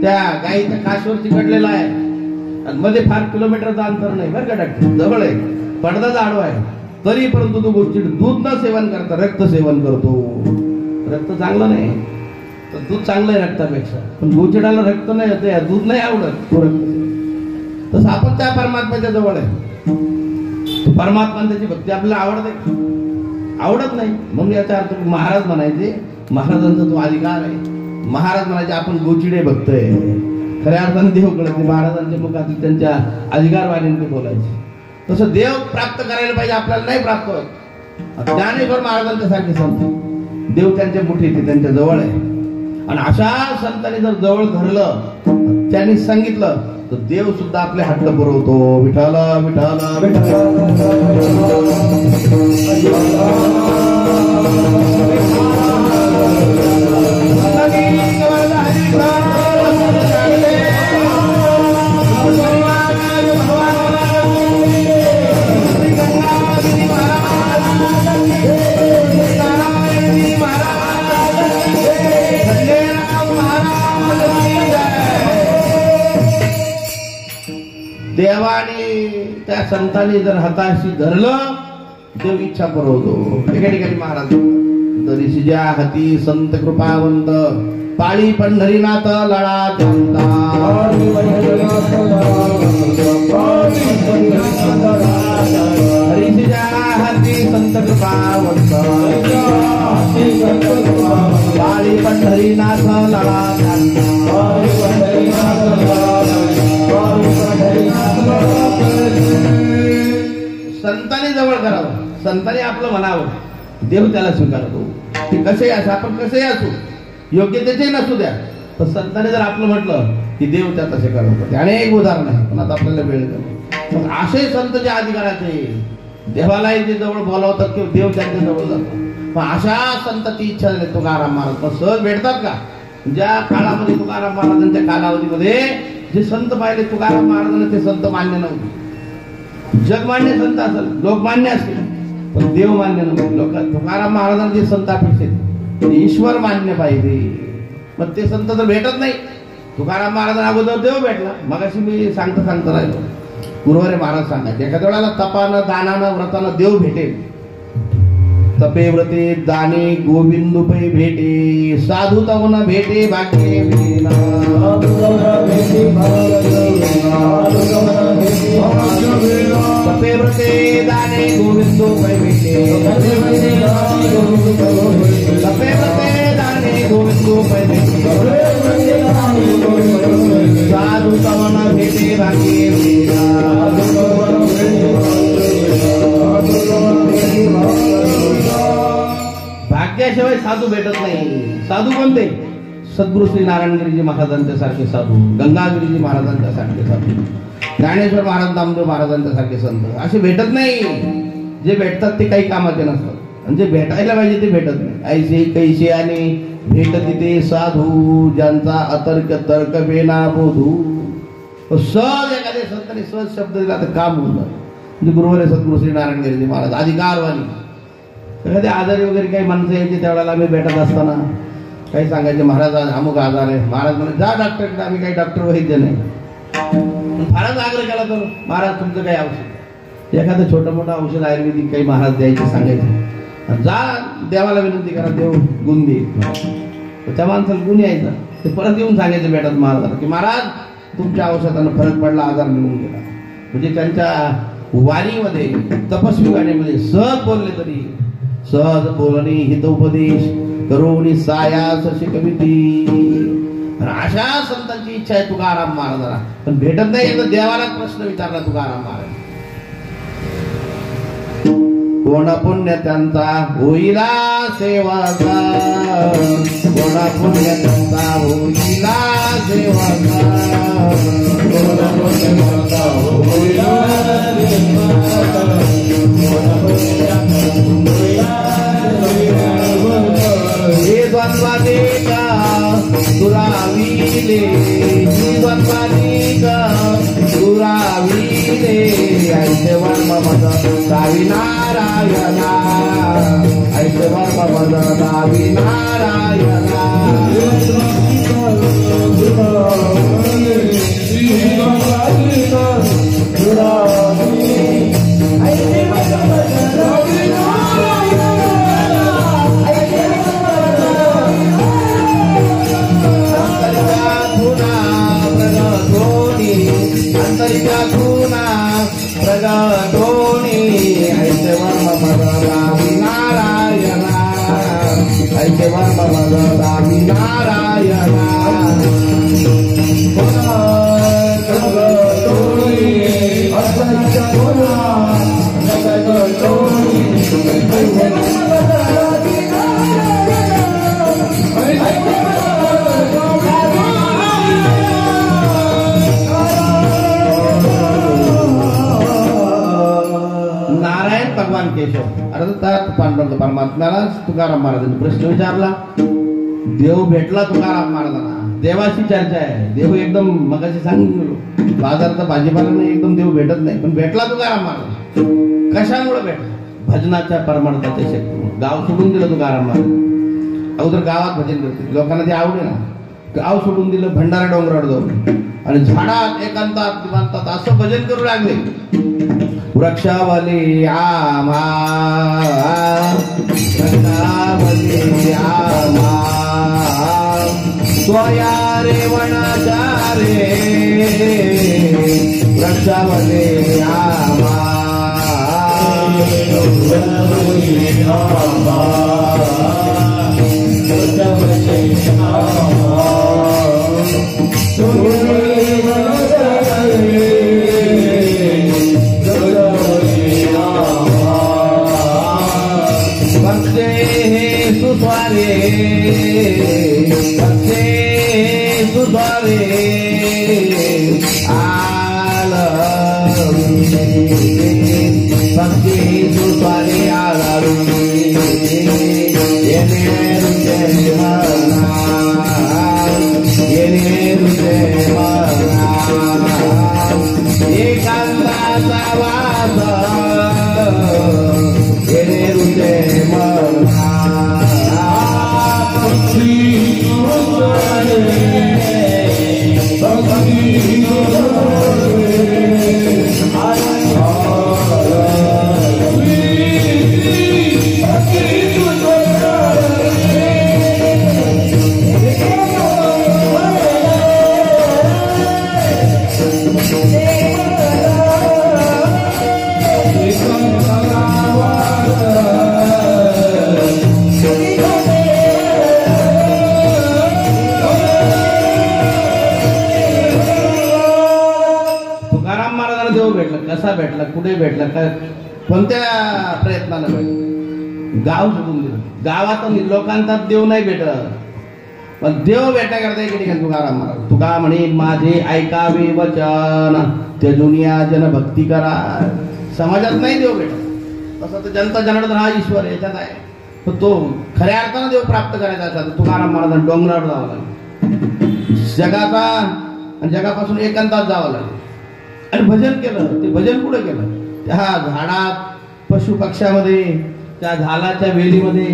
त्या गायीच्या काशीवर चिकटलेला आहे आणि मध्ये फार किलोमीटरचं अंतर नाही बरं का डॉक्टर, जवळ आहे. पडदा आडवा आहे तरी परंतु तो गोचिड दूध न सेवन करता रक्त सेवन करतो. रक्त चांगलं नाही तर दूध चांगलं आहे रक्तापेक्षा, पण गोचिडाला रक्त नाही येते, दूध नाही आवडत, तो रक्त. तसं आपण त्या परमात्म्याच्या जवळ आहे. परमात्मा त्याची भक्ती आपल्याला आवडत नाही. म्हणून याचा अर्थ महाराज म्हणायचे, महाराजांचा तो अधिकार आहे. महाराज म्हणायचे आपण गोचिडे भक्त आहे. खऱ्या अर्थाने देव कळत नाही. महाराजांच्या मुखातील त्यांच्या अधिकारवाणीने बोलायचे. तसं देव प्राप्त करायला पाहिजे, आपल्याला नाही प्राप्त होत. ज्ञानेश्वर महाराजांच्या सारखे संत देव त्यांच्या मुठीत, त्यांच्या जवळ आहे. आणि अशा संतांनी जर जवळ धरलं, त्यांनी सांगितलं तर देव सुद्धा आपले हट्ट पुरवतो. विठाला विठाला देवाने त्या संतांनी जर हाताशी धरलं देव इच्छा पुरवतो. एका ठिकाणी महाराज दरिसिजा हाती संत कृपावंत पाळी पंढरीनाथ लळा चंदा. दरिसिजा हाती संत कृपावंत पाळी पंढरीनाथ लळा चंदा. संतांनी जवळ करावं, संतांनी आपलं म्हणावं, देव त्याला स्वीकारतो. ते कसेही असो, आपण कसेही असू, योग्यतेचे नसू द्या, पण संतांनी जर आपलं म्हटलं की देव त्या तसे करत होते. अनेक उदाहरण आहे, पण आता आपल्याला वेळ नाही. मग असे संत जे अधिकाराचे, देवालाही जे जवळ बोलावतात किंवा देव त्यांच्या जवळ जातो, मग अशा संतांची इच्छा झाली तुकाराम महाराज मग सहज भेटतात का? ज्या काळामध्ये तुकाराम महाराजांच्या कालावधीमध्ये जे संत पाहिले तुकाराम महाराजांना ते संत मान्य नव्हते. जगमान्य संत असेल, लोकमान्य असतील, पण देव मान्य नव्हते. लोक तुकाराम महाराजांना जे संत अपेक्षित ते ईश्वर मान्य पाहिजे. मग ते संत तर भेटत नाही. तुकाराम महाराजांना अगोदर देव भेटला. मगाशी मी सांगता राहिलो, गुरुवारी महाराज सांगायचे एखाद्या वेळेला तपानं, दानानं, व्रतानं देव भेटेल. तपे व्रते दाने गोविंदू पै भेटे, साधू तवना भेटे भाग्ये विना. तपे व्रते दाने गोविंदू पै भेटे, तपे व्रते दाने गोविंदू पै भेटे, साधू तवना भेटे भाग्ये विना. भाग्याशिवाय साधू भेटत नाही. साधू कोणते? सद्गुरु श्री नारायणगिरीजी महाराजांच्या सारखे साधू, गंगागिरीजी महाराजांच्या सारखे साधू, ज्ञानेश्वर महाराज, नामदेव महाराजांच्या सारखे संत असे भेटत नाही. जे भेटतात ते काही कामाचे नसतात, आणि जे भेटायला पाहिजे ते भेटत नाही. ऐसे कैसे आणि भेटत ते साधू, ज्यांचा अतर्क तर्क बेना बोधू. सहज एखाद्या संतांनी सहज शब्द दिला तर काम होऊन जातं. म्हणजे गुरुवारी सद्गुरु श्री नारायणगिरीजी महाराज अधिकारवाणी. एखादी आजारी वगैरे काही माणसं यायची त्यावेळेला आम्ही भेटत असताना काही सांगायचे, महाराज अमुक आजार आहे. महाराज म्हणे जा डॉक्टरकडे, आम्ही काही डॉक्टर वैद्य नाही. फारच आग्रह केला तर महाराज तुमचं काही औषध, एखादं छोटं मोठं औषध आयुर्वेदिक काही महाराज द्यायचे, सांगायचे. जा देवाला विनंती करा, देव गुण देईल. त्या माणसाला गुण यायचा, ते परत येऊन सांगायचे भेटत महाराजांना की महाराज तुमच्या औषधानं फरक पडला, आजार निघून गेला. म्हणजे त्यांच्या वाणीमध्ये, तपस्वी वाणीमध्ये सहज बोलले तरी सहज बोलणे हितोपदेश करोनी सायास शिकविती. अशा संतांची इच्छा आहे तुकाराम महाराजांना, पण भेटत नाही. तर देवाला प्रश्न विचारला तुकाराम महाराज, कोण पुण्य त्यांचा होईला सेवाचा, कोण पुण्य त्यांचा होईला सेवाचा, कोण पुण्य त्यांचा होईला हे द्वंद्वाने का दुराविले, द्वंद्वाने का दुराविले, ऐसे वर्म मद दावी नारायणा, ऐसे वर्म मद दावी नारायणा. अंतरिका गुना प्रगटोनी, ऐसे वर्म मद दावी नारायणा, ऐसे वर्म मद दावी नारायणा. नारायण भगवान केशव अर्थात पांडुरंग परमात्म्याला तुकाराम महाराजांनी प्रश्न विचारला. देव भेटला तुकाराम महाराजांना. देवाची चर्चा आहे. देव एकदम मगाशी सांगून गेलो, बाजारात भाजीपाला नाही, एकदम देव भेटत नाही, पण भेटला तुकाराम महाराज. कशामुळे भेटला? भजनाच्या परमार्थाच्या शक्ती. गाव सोडून दिलं तुकाराम महाराज. अगोदर गावात भजन करते, लोकांना ते आवडे ना, गाव सोडून दिलं, भंडारा डोंगरावर जाऊन आणि झाडात एकांतात दिवांतात असं भजन करू लागले. वृक्षावली आम्हा, वृक्षावली आम्हा, स्वया रे वनाचा रे, वृक्षावली आम्हा, वृक्षावली आम्हा, वृक्षावली आम्हा, भक्ते सुस्वाद आलं भक्ती सुस्वारी आळारू येणे रुचे मना येणे रुचे मना एकांताचा वास येणे रुचे मना भक्ती कसा भेटला, कुठे भेटला, काय कोणत्या प्रयत्नानं भेटला? गाव सोडून दिलं. गावात लोकांचा देव नाही भेटत, पण देव भेटा करता एके ठिकाणी तुकाराम महाराज. तुका म्हणे माझे ऐकावे वचन ते दुनिया जन भक्ती करा. समाजात नाही देव भेटत, तसं तर जनता जनार्दन हा ईश्वर याच्यात आहे. तर तो खऱ्या अर्थानं देव प्राप्त करायचा असा तर तुकाराम महाराजांना डोंगरावर जावं लागलं, जगाचा आणि जगापासून एकांतात जावं लागलं आणि भजन केलं. ते भजन कुठं केलं? त्या झाडात, पशु पक्ष्यामध्ये, त्या झाडाच्या वेलीमध्ये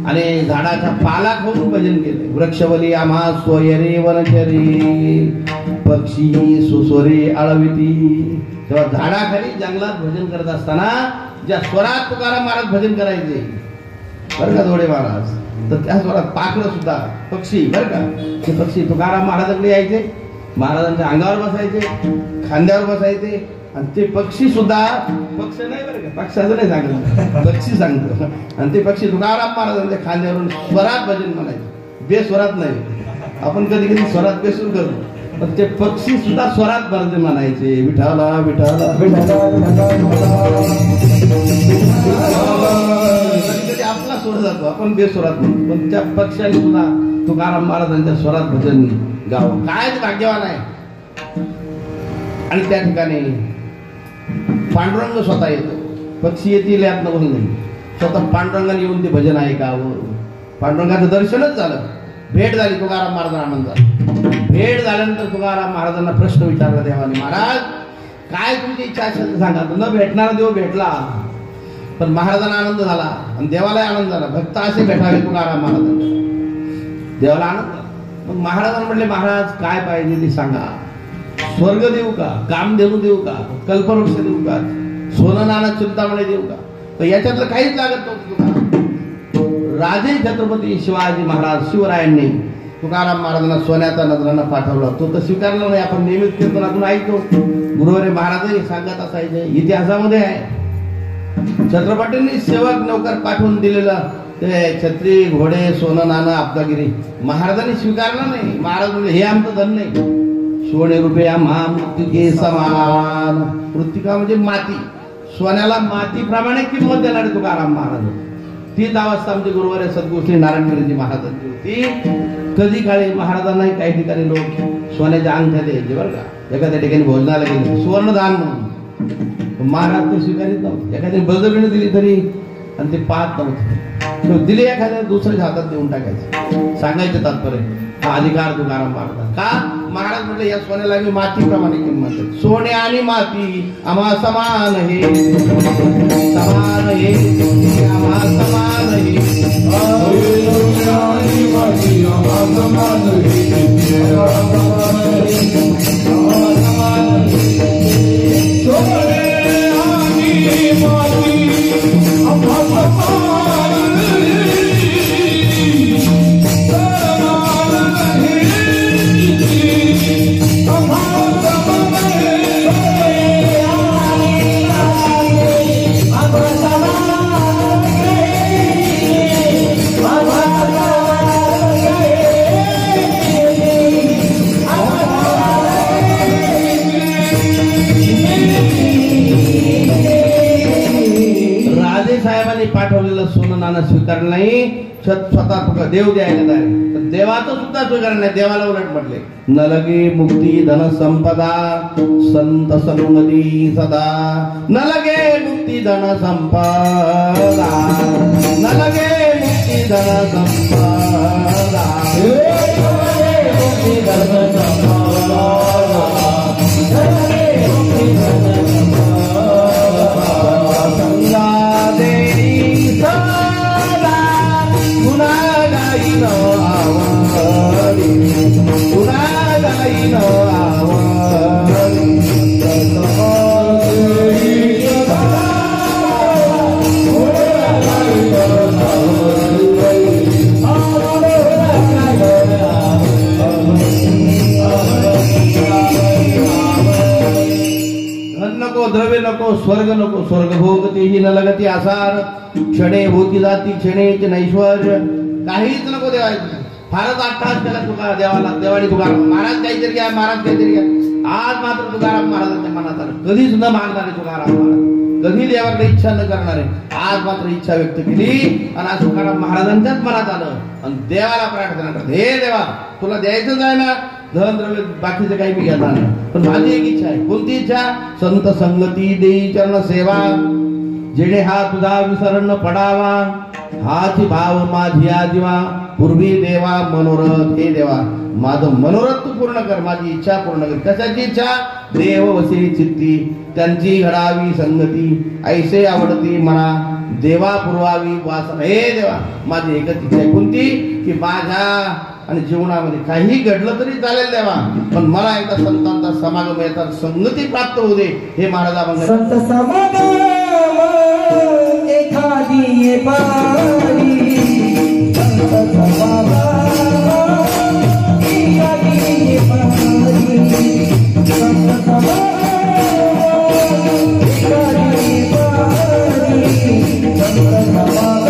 आणि झाडाचा पाला खाऊन भजन केले. वृक्षवली आम्हा स्वयरे वनचरी पक्षी सुसोरे आळविती. तेव्हा झाडाखाली जंगलात भजन करत असताना ज्या स्वरात तुकाराम महाराज भजन करायचे बरं का धोडे महाराज, तर त्या स्वरात पाखरं सुद्धा पक्षी बरं का, ते पक्षी तुकाराम महाराजांकडे यायचे, महाराजांच्या अंगावर बसायचे, खांद्यावर बसायचे आणि ते पक्षी सुद्धा, पक्ष नाही बरं का, पक्षाचं नाही सांगतो, पक्षी सांगतो, आणि ते पक्षी तुकाराम महाराजांच्या खांद्यावरून स्वरात भजन म्हणायचे, बेस्वरात नाही. आपण कधी कधी स्वरात बेसूर करतो, पण ते पक्षी सुद्धा स्वरात भजन म्हणायचे. विठाला विठाला विठाला कधी आपला स्वर जातो, आपण बेस्वरात म्हणतो, पण त्या पक्षाने सुद्धा तुकाराम महाराजांच्या स्वरात भजन गाव. काय भाग्यवान आहे. आणि त्या ठिकाणी पांडुरंग स्वतः येतो. पक्षी येतील यातनं बोलून नाही, स्वतः पांडुरंगाने येऊन ते भजन ऐकावं. पांडुरंगाचं दर्शनच झालं, भेट झाली, तुकाराम महाराजांना आनंद झाला. भेट झाल्यानंतर तुकाराम महाराजांना प्रश्न विचारला देवाने, महाराज काय तुमची इच्छा असेल तर सांगा. न भेटणारा देव भेटला, पण महाराजांना आनंद झाला आणि देवालाही आनंद झाला. भक्त असे भेटावे तुकाराम महाराजांना, देवाला आनंद झाला. मग महाराजांना म्हटले, महाराज काय पाहिजे ते सांगा. स्वर्ग देऊ का, कामधेनू देऊ का, कल्पवृक्ष देऊ का, सोनं नाणं चिंतामणी देऊ का? तर याच्यातलं काहीच लागत नव्हतं. राजे छत्रपती शिवाजी महाराज शिवरायांनी तुकाराम महाराजांना सोन्याचा नजरानं पाठवला. तो तर स्वीकारला नाही. आपण नेहमीच कीर्तनातून ऐकतो, गुरुवारी महाराजही सांगत असायचे, इतिहासामध्ये आहे. छत्रपतींनी सेवक नौकर पाठवून दिलेलं ते छत्री, घोडे, सोनं नाणं, आपदागिरी महाराजांनी स्वीकारलं नाही. महाराज म्हणजे हे आमचं धन नाही, सोने रुपये आम्हा मृत्तिके समान. मृत्तिका म्हणजे माती, सोन्याला मातीप्रमाणे किंमत देणारे तुकाराम महाराज. तीच अवस्था आमचे गुरुवारी सद्गोष्ठी नारायणगिरीजी महाराजांची होती. कधी काळी महाराजांनाही काही ठिकाणी लोक सोन्याच्या अंगठ्या द्यायचे बरं का. एखाद्या ठिकाणी भोजनाला गेले, सुवर्णदान म्हणून, महाराज ते स्वीकारित नव्हते. एखाद्या बळजबरीने दिली तरी आणि ते पाहत नव्हते, दिले एखाद्या दुसऱ्याच्या हातात देऊन टाकायचे. सांगायचे तात्पर्य हा अधिकार तुकाराम महाराज का. महाराज म्हटले या सोन्याला मी मातीप्रमाणे किंमत आहे. सोने आणि माती आम्हा समान हे, समान हे, आम्हा समान हे. पाठवलेलं सोनं नाणं स्वीकारलं नाही. स्वतः तुका देव द्यायला तयार. देवाचं सुद्धा स्वीकारण नाही, देवाला उलट म्हटले न लगे मुक्ती धन संपदा संत संगती सदा, न लगे मुक्ती धन संपदा, न लगे मुक्ती धन संपदा, मुक्ती धन संपदा, संगा देई सदा पुन्हा गाई न आवडी, पुन्हा गाई न आवडी, नको द्रव्य नको स्वर्ग नको स्वर्ग भोगतीही न लगती आसार, क्षणे होती जाती क्षणेच नैश्वर्य, काहीच नको देवायचं. फारच अट्टास केला तुका देवाला, देवाने तुकाराम महाराज काहीतरी घ्या, महाराज काहीतरी घ्या. आज मात्र तुकाराम महाराजांच्या मनात आलं, कधीच न मागणारे तुकाराम महाराज, कधी देवाकडे इच्छा न करणारे, आज मात्र इच्छा व्यक्त केली आणि आज तुकाराम महाराजांच्याच मनात आलं आणि देवाला प्रार्थना करत, हे देवा तुला द्यायचंच आहे ना धन द्रव्य बाकीचे काही मी घेणार नाही, पण माझी एक इच्छा आहे. कोणती इच्छा? संत संगती देई चरण सेवा, जेणे हा तुझा विसरण पडावा, हाची भाव माझी आजीवा, पूर्वी देवा मनोरथ, हे देवा माझं मनोरथ तू पूर्ण कर, माझी इच्छा पूर्ण कर. कशाची इच्छा? देव वसे चित्ती त्यांची घडावी संगती, ऐसे आवडती मना देवा पुरवावी वासना. हे देवा माझी एकच इच्छा आहे. कोणती? की माझ्या आणि जीवनामध्ये काही घडलं तरी चालेल देवा, पण मला एकदा संतांचा समागम येतात संगती प्राप्त होऊ दे. हे महाराज संत समागम एखादी पारी, संत समागम एखादी पारी, संत समागम एखादी पारी, संत समागम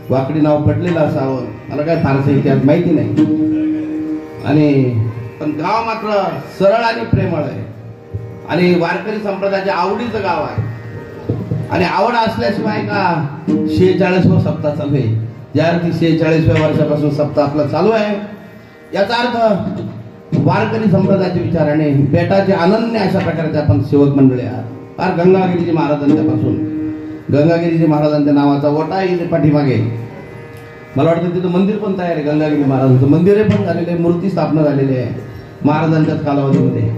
वाकडी नाव पडलेलं असावं, मला काय फारसा इतिहास माहिती नाही. आणि पण गाव मात्र सरळ आणि प्रेमळ आहे आणि वारकरी संप्रदायाच्या आवडीचं गाव आहे. आणि आवड असल्याशिवाय का 46वां सप्ताह चालू आहे. ज्या अर्थी 46व्या वर्षापासून सप्ताह आपला चालू आहे, याचा अर्थ वारकरी संप्रदायाच्या विचाराने बेटाचे अनन्य अशा प्रकारचे आपण सेवक मंडळी आहात. फार गंगागिरीजी महाराजांच्यापासून गंगागिरीजी महाराजांच्या नावाचा ओटा आहे पाठीमागे. मला वाटतं तिथं मंदिर पण तयार आहे. गंगागिरी महाराजांचं मंदिर पण झालेलं आहे, मूर्ती स्थापना झालेली आहे महाराजांच्याच कालावधीमध्ये.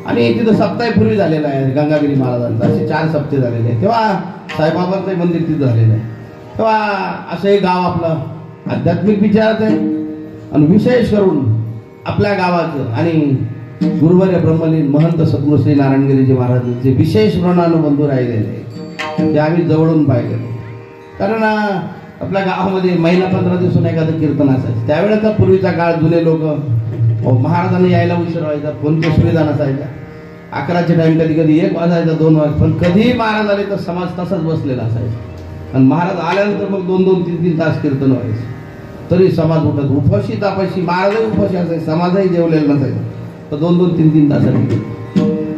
आणि तिथं सप्ताहपूर्वी झालेलं आहे गंगागिरी महाराजांचं. असे 4 सप्ते झालेले आहे. तेव्हा साईबाबांचं मंदिर तिथं झालेलं आहे. तेव्हा असं एक गाव आपलं आध्यात्मिक विचारात आहे. आणि विशेष करून आपल्या गावाचं आणि गुरुवर्य ब्रह्मलीन महंत सद्गुरू श्री नारायणगिरीजी महाराजांचे विशेष ऋणानुबंधू राहिलेले ते आम्ही जवळून पाहिले. कारण आपल्या गावामध्ये महिना 15 दिवसांनी एखादं कीर्तन असायचं. त्यावेळेचा पूर्वीचा काळ जुने लोक महाराजांना यायला उशीर व्हायचा, फोनची सुविधा नसायच्या. 11चे टाइम कधी कधी 1 वाजायचा, 2 वाज, पण कधीही महाराज आले तर समाज तसाच बसलेला असायचा. आणि महाराज आल्यानंतर मग 2-2, 3-3 तास कीर्तन व्हायचं. तरी समाज उठत, उपाशी तापाशी, महाराजही उपाशी असायचे, समाजही जेवलेला नसायचा. तर 2-2, 3-3 तासांनी.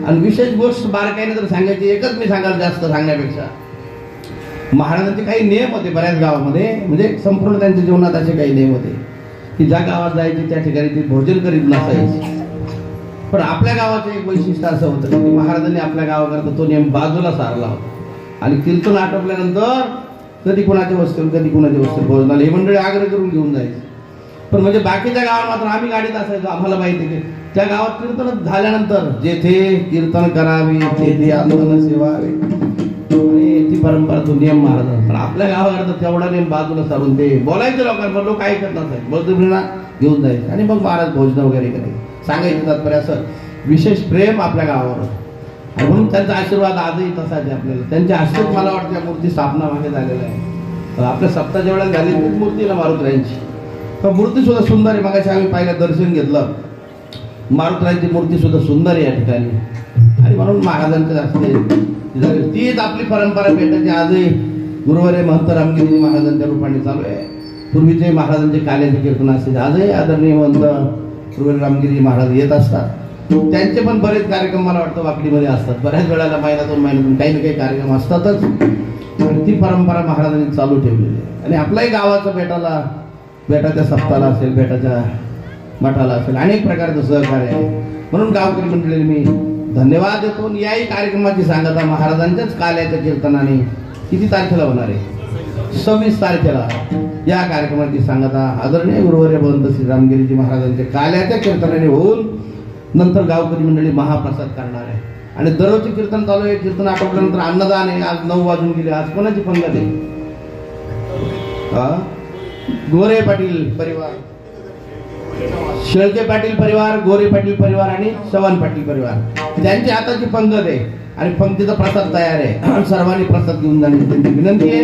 आणि विशेष गोष्ट बारकाईने जर सांगायची, एकच मी सांगाल जास्त सांगण्यापेक्षा, महाराजांचे काही नियम होते बऱ्याच गावामध्ये. म्हणजे संपूर्ण त्यांच्या जीवनात असे काही नियम होते की ज्या गावात जायचे त्या ठिकाणी ते भोजन करीत नसायचे. पण आपल्या गावाचं एक वैशिष्ट्य असं होतं की महाराजांनी आपल्या गावाकरता तो नियम बाजूला सारला होता. आणि कीर्तन आटोपल्यानंतर कधी कुणाच्या वस्तीवर कधी कुणाच्या वस्तीवर भोजनाला हे मंडळी आग्रह करून घेऊन जायचे. पण म्हणजे बाकीच्या गावात मात्र आम्ही गाडीत असायचो. आम्हाला माहिती की त्या गावात कीर्तन झाल्यानंतर जेथे कीर्तन करावे तेथे आंदोलन सेवावे, आणि ती परंपरा तो नियम महाराज. पण आपल्या गावाकरता तेवढा नियम बाजूला सारून ते बोलायचे लोकांना, लोक ऐकत नसायचे, बळजबरीनं घेऊन जायचे. आणि मग महाराज भोजन वगैरे करायचे. सांगायचं तात्पर्य असं विशेष प्रेम आपल्या गावावर. आणि म्हणून त्यांचा आशीर्वाद आजही तसाच आहे आपल्याला. त्यांच्या हस्तेच मला वाटतं या मूर्ती स्थापना मागे झालेला आहे. आपल्या सप्ताहाच्या वेळेला झाली तीच मूर्तीला मारुतरायांची. तर मूर्ती सुद्धा सुंदर आहे. मगाशी आम्ही पाहिलं, दर्शन घेतलं, मारुतरायांची मूर्ती सुद्धा सुंदर आहे या ठिकाणी. आणि म्हणून महाराजांच्या हस्ते तीच आपली परंपरा भेटायची आजही गुरुवर्य महंत रामगिरी महाराजांच्या रूपाने चालू आहे. पूर्वीचे महाराजांचे काल्याचे कीर्तन असते, आजही आदरणीय महंत गुरुवर्य रामगिरी महाराज येत असतात. त्यांचे पण बरेच कार्यक्रम मला वाटतं वाकडीमध्ये असतात. बऱ्याच वेळेला महिन्यातून महिन्यातून काही ना काही कार्यक्रम असतातच. आणि ती परंपरा महाराजांनी चालू ठेवलेली आहे. आणि आपल्याही गावाचं बेटाच्या सप्ताहाला असेल, बेटाच्या मठाला असेल, अनेक प्रकारचं सहकार्य आहे. म्हणून गावकरी मंडळींनी मी धन्यवाद देतो. याही कार्यक्रमाची सांगता महाराजांच्याच काल्याच्या कीर्तनाने किती तारखेला होणार आहे? 26 तारखेला या कार्यक्रमाची सांगता आदरणीय गुरुवर्य महंत श्री रामगिरीजी महाराजांच्या काल्याच्या कीर्तनाने होऊन नंतर गावकरी मंडळी महाप्रसाद करणार आहे. आणि दररोजचे कीर्तन चालू आहे. कीर्तन आटोपल्यानंतर अन्नदान आहे. आज 9 वाजून गेले. आज कोणाची पंगत आहे? गोरे पाटील परिवार, शेळके पाटील परिवार, गोरे पाटील परिवार आणि चव्हाण पाटील परिवार, त्यांची हाताची पंगत आहे. आणि पंक्तीचा प्रसाद तयार आहे. सर्वांनी प्रसाद घेऊन जाण्याची त्यांची विनंती आहे.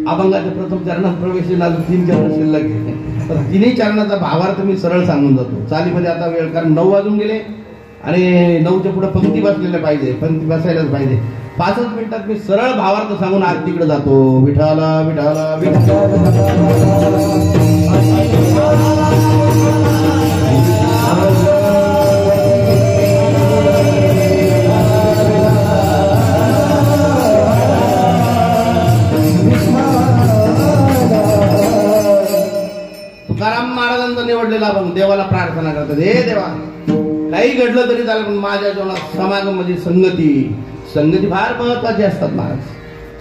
अभंगाच्या प्रथम चरणात प्रवेश, 3 चरण शिल्लक आहे. तर 3ही चरणाचा भावार्थ मी सरळ सांगून जातो. चालीमध्ये आता वेळ, कारण 9 वाजून गेले आणि 9च्या पुढे पंक्ती बसलेल्या पाहिजे, पंक्ती बसायलाच पाहिजे. 5च मिनिटात मी सरळ भावार्थ सांगून आज तिकडे जातो. विठाला विठाला तुकाराम महाराजांचा निवडलेला अभंग देवाला प्रार्थना करतात. हे देवा, काही घडलं तरी चालेल, पण माझ्या जीवनात समागममध्ये संगती फार महत्वाची असतात महाराज.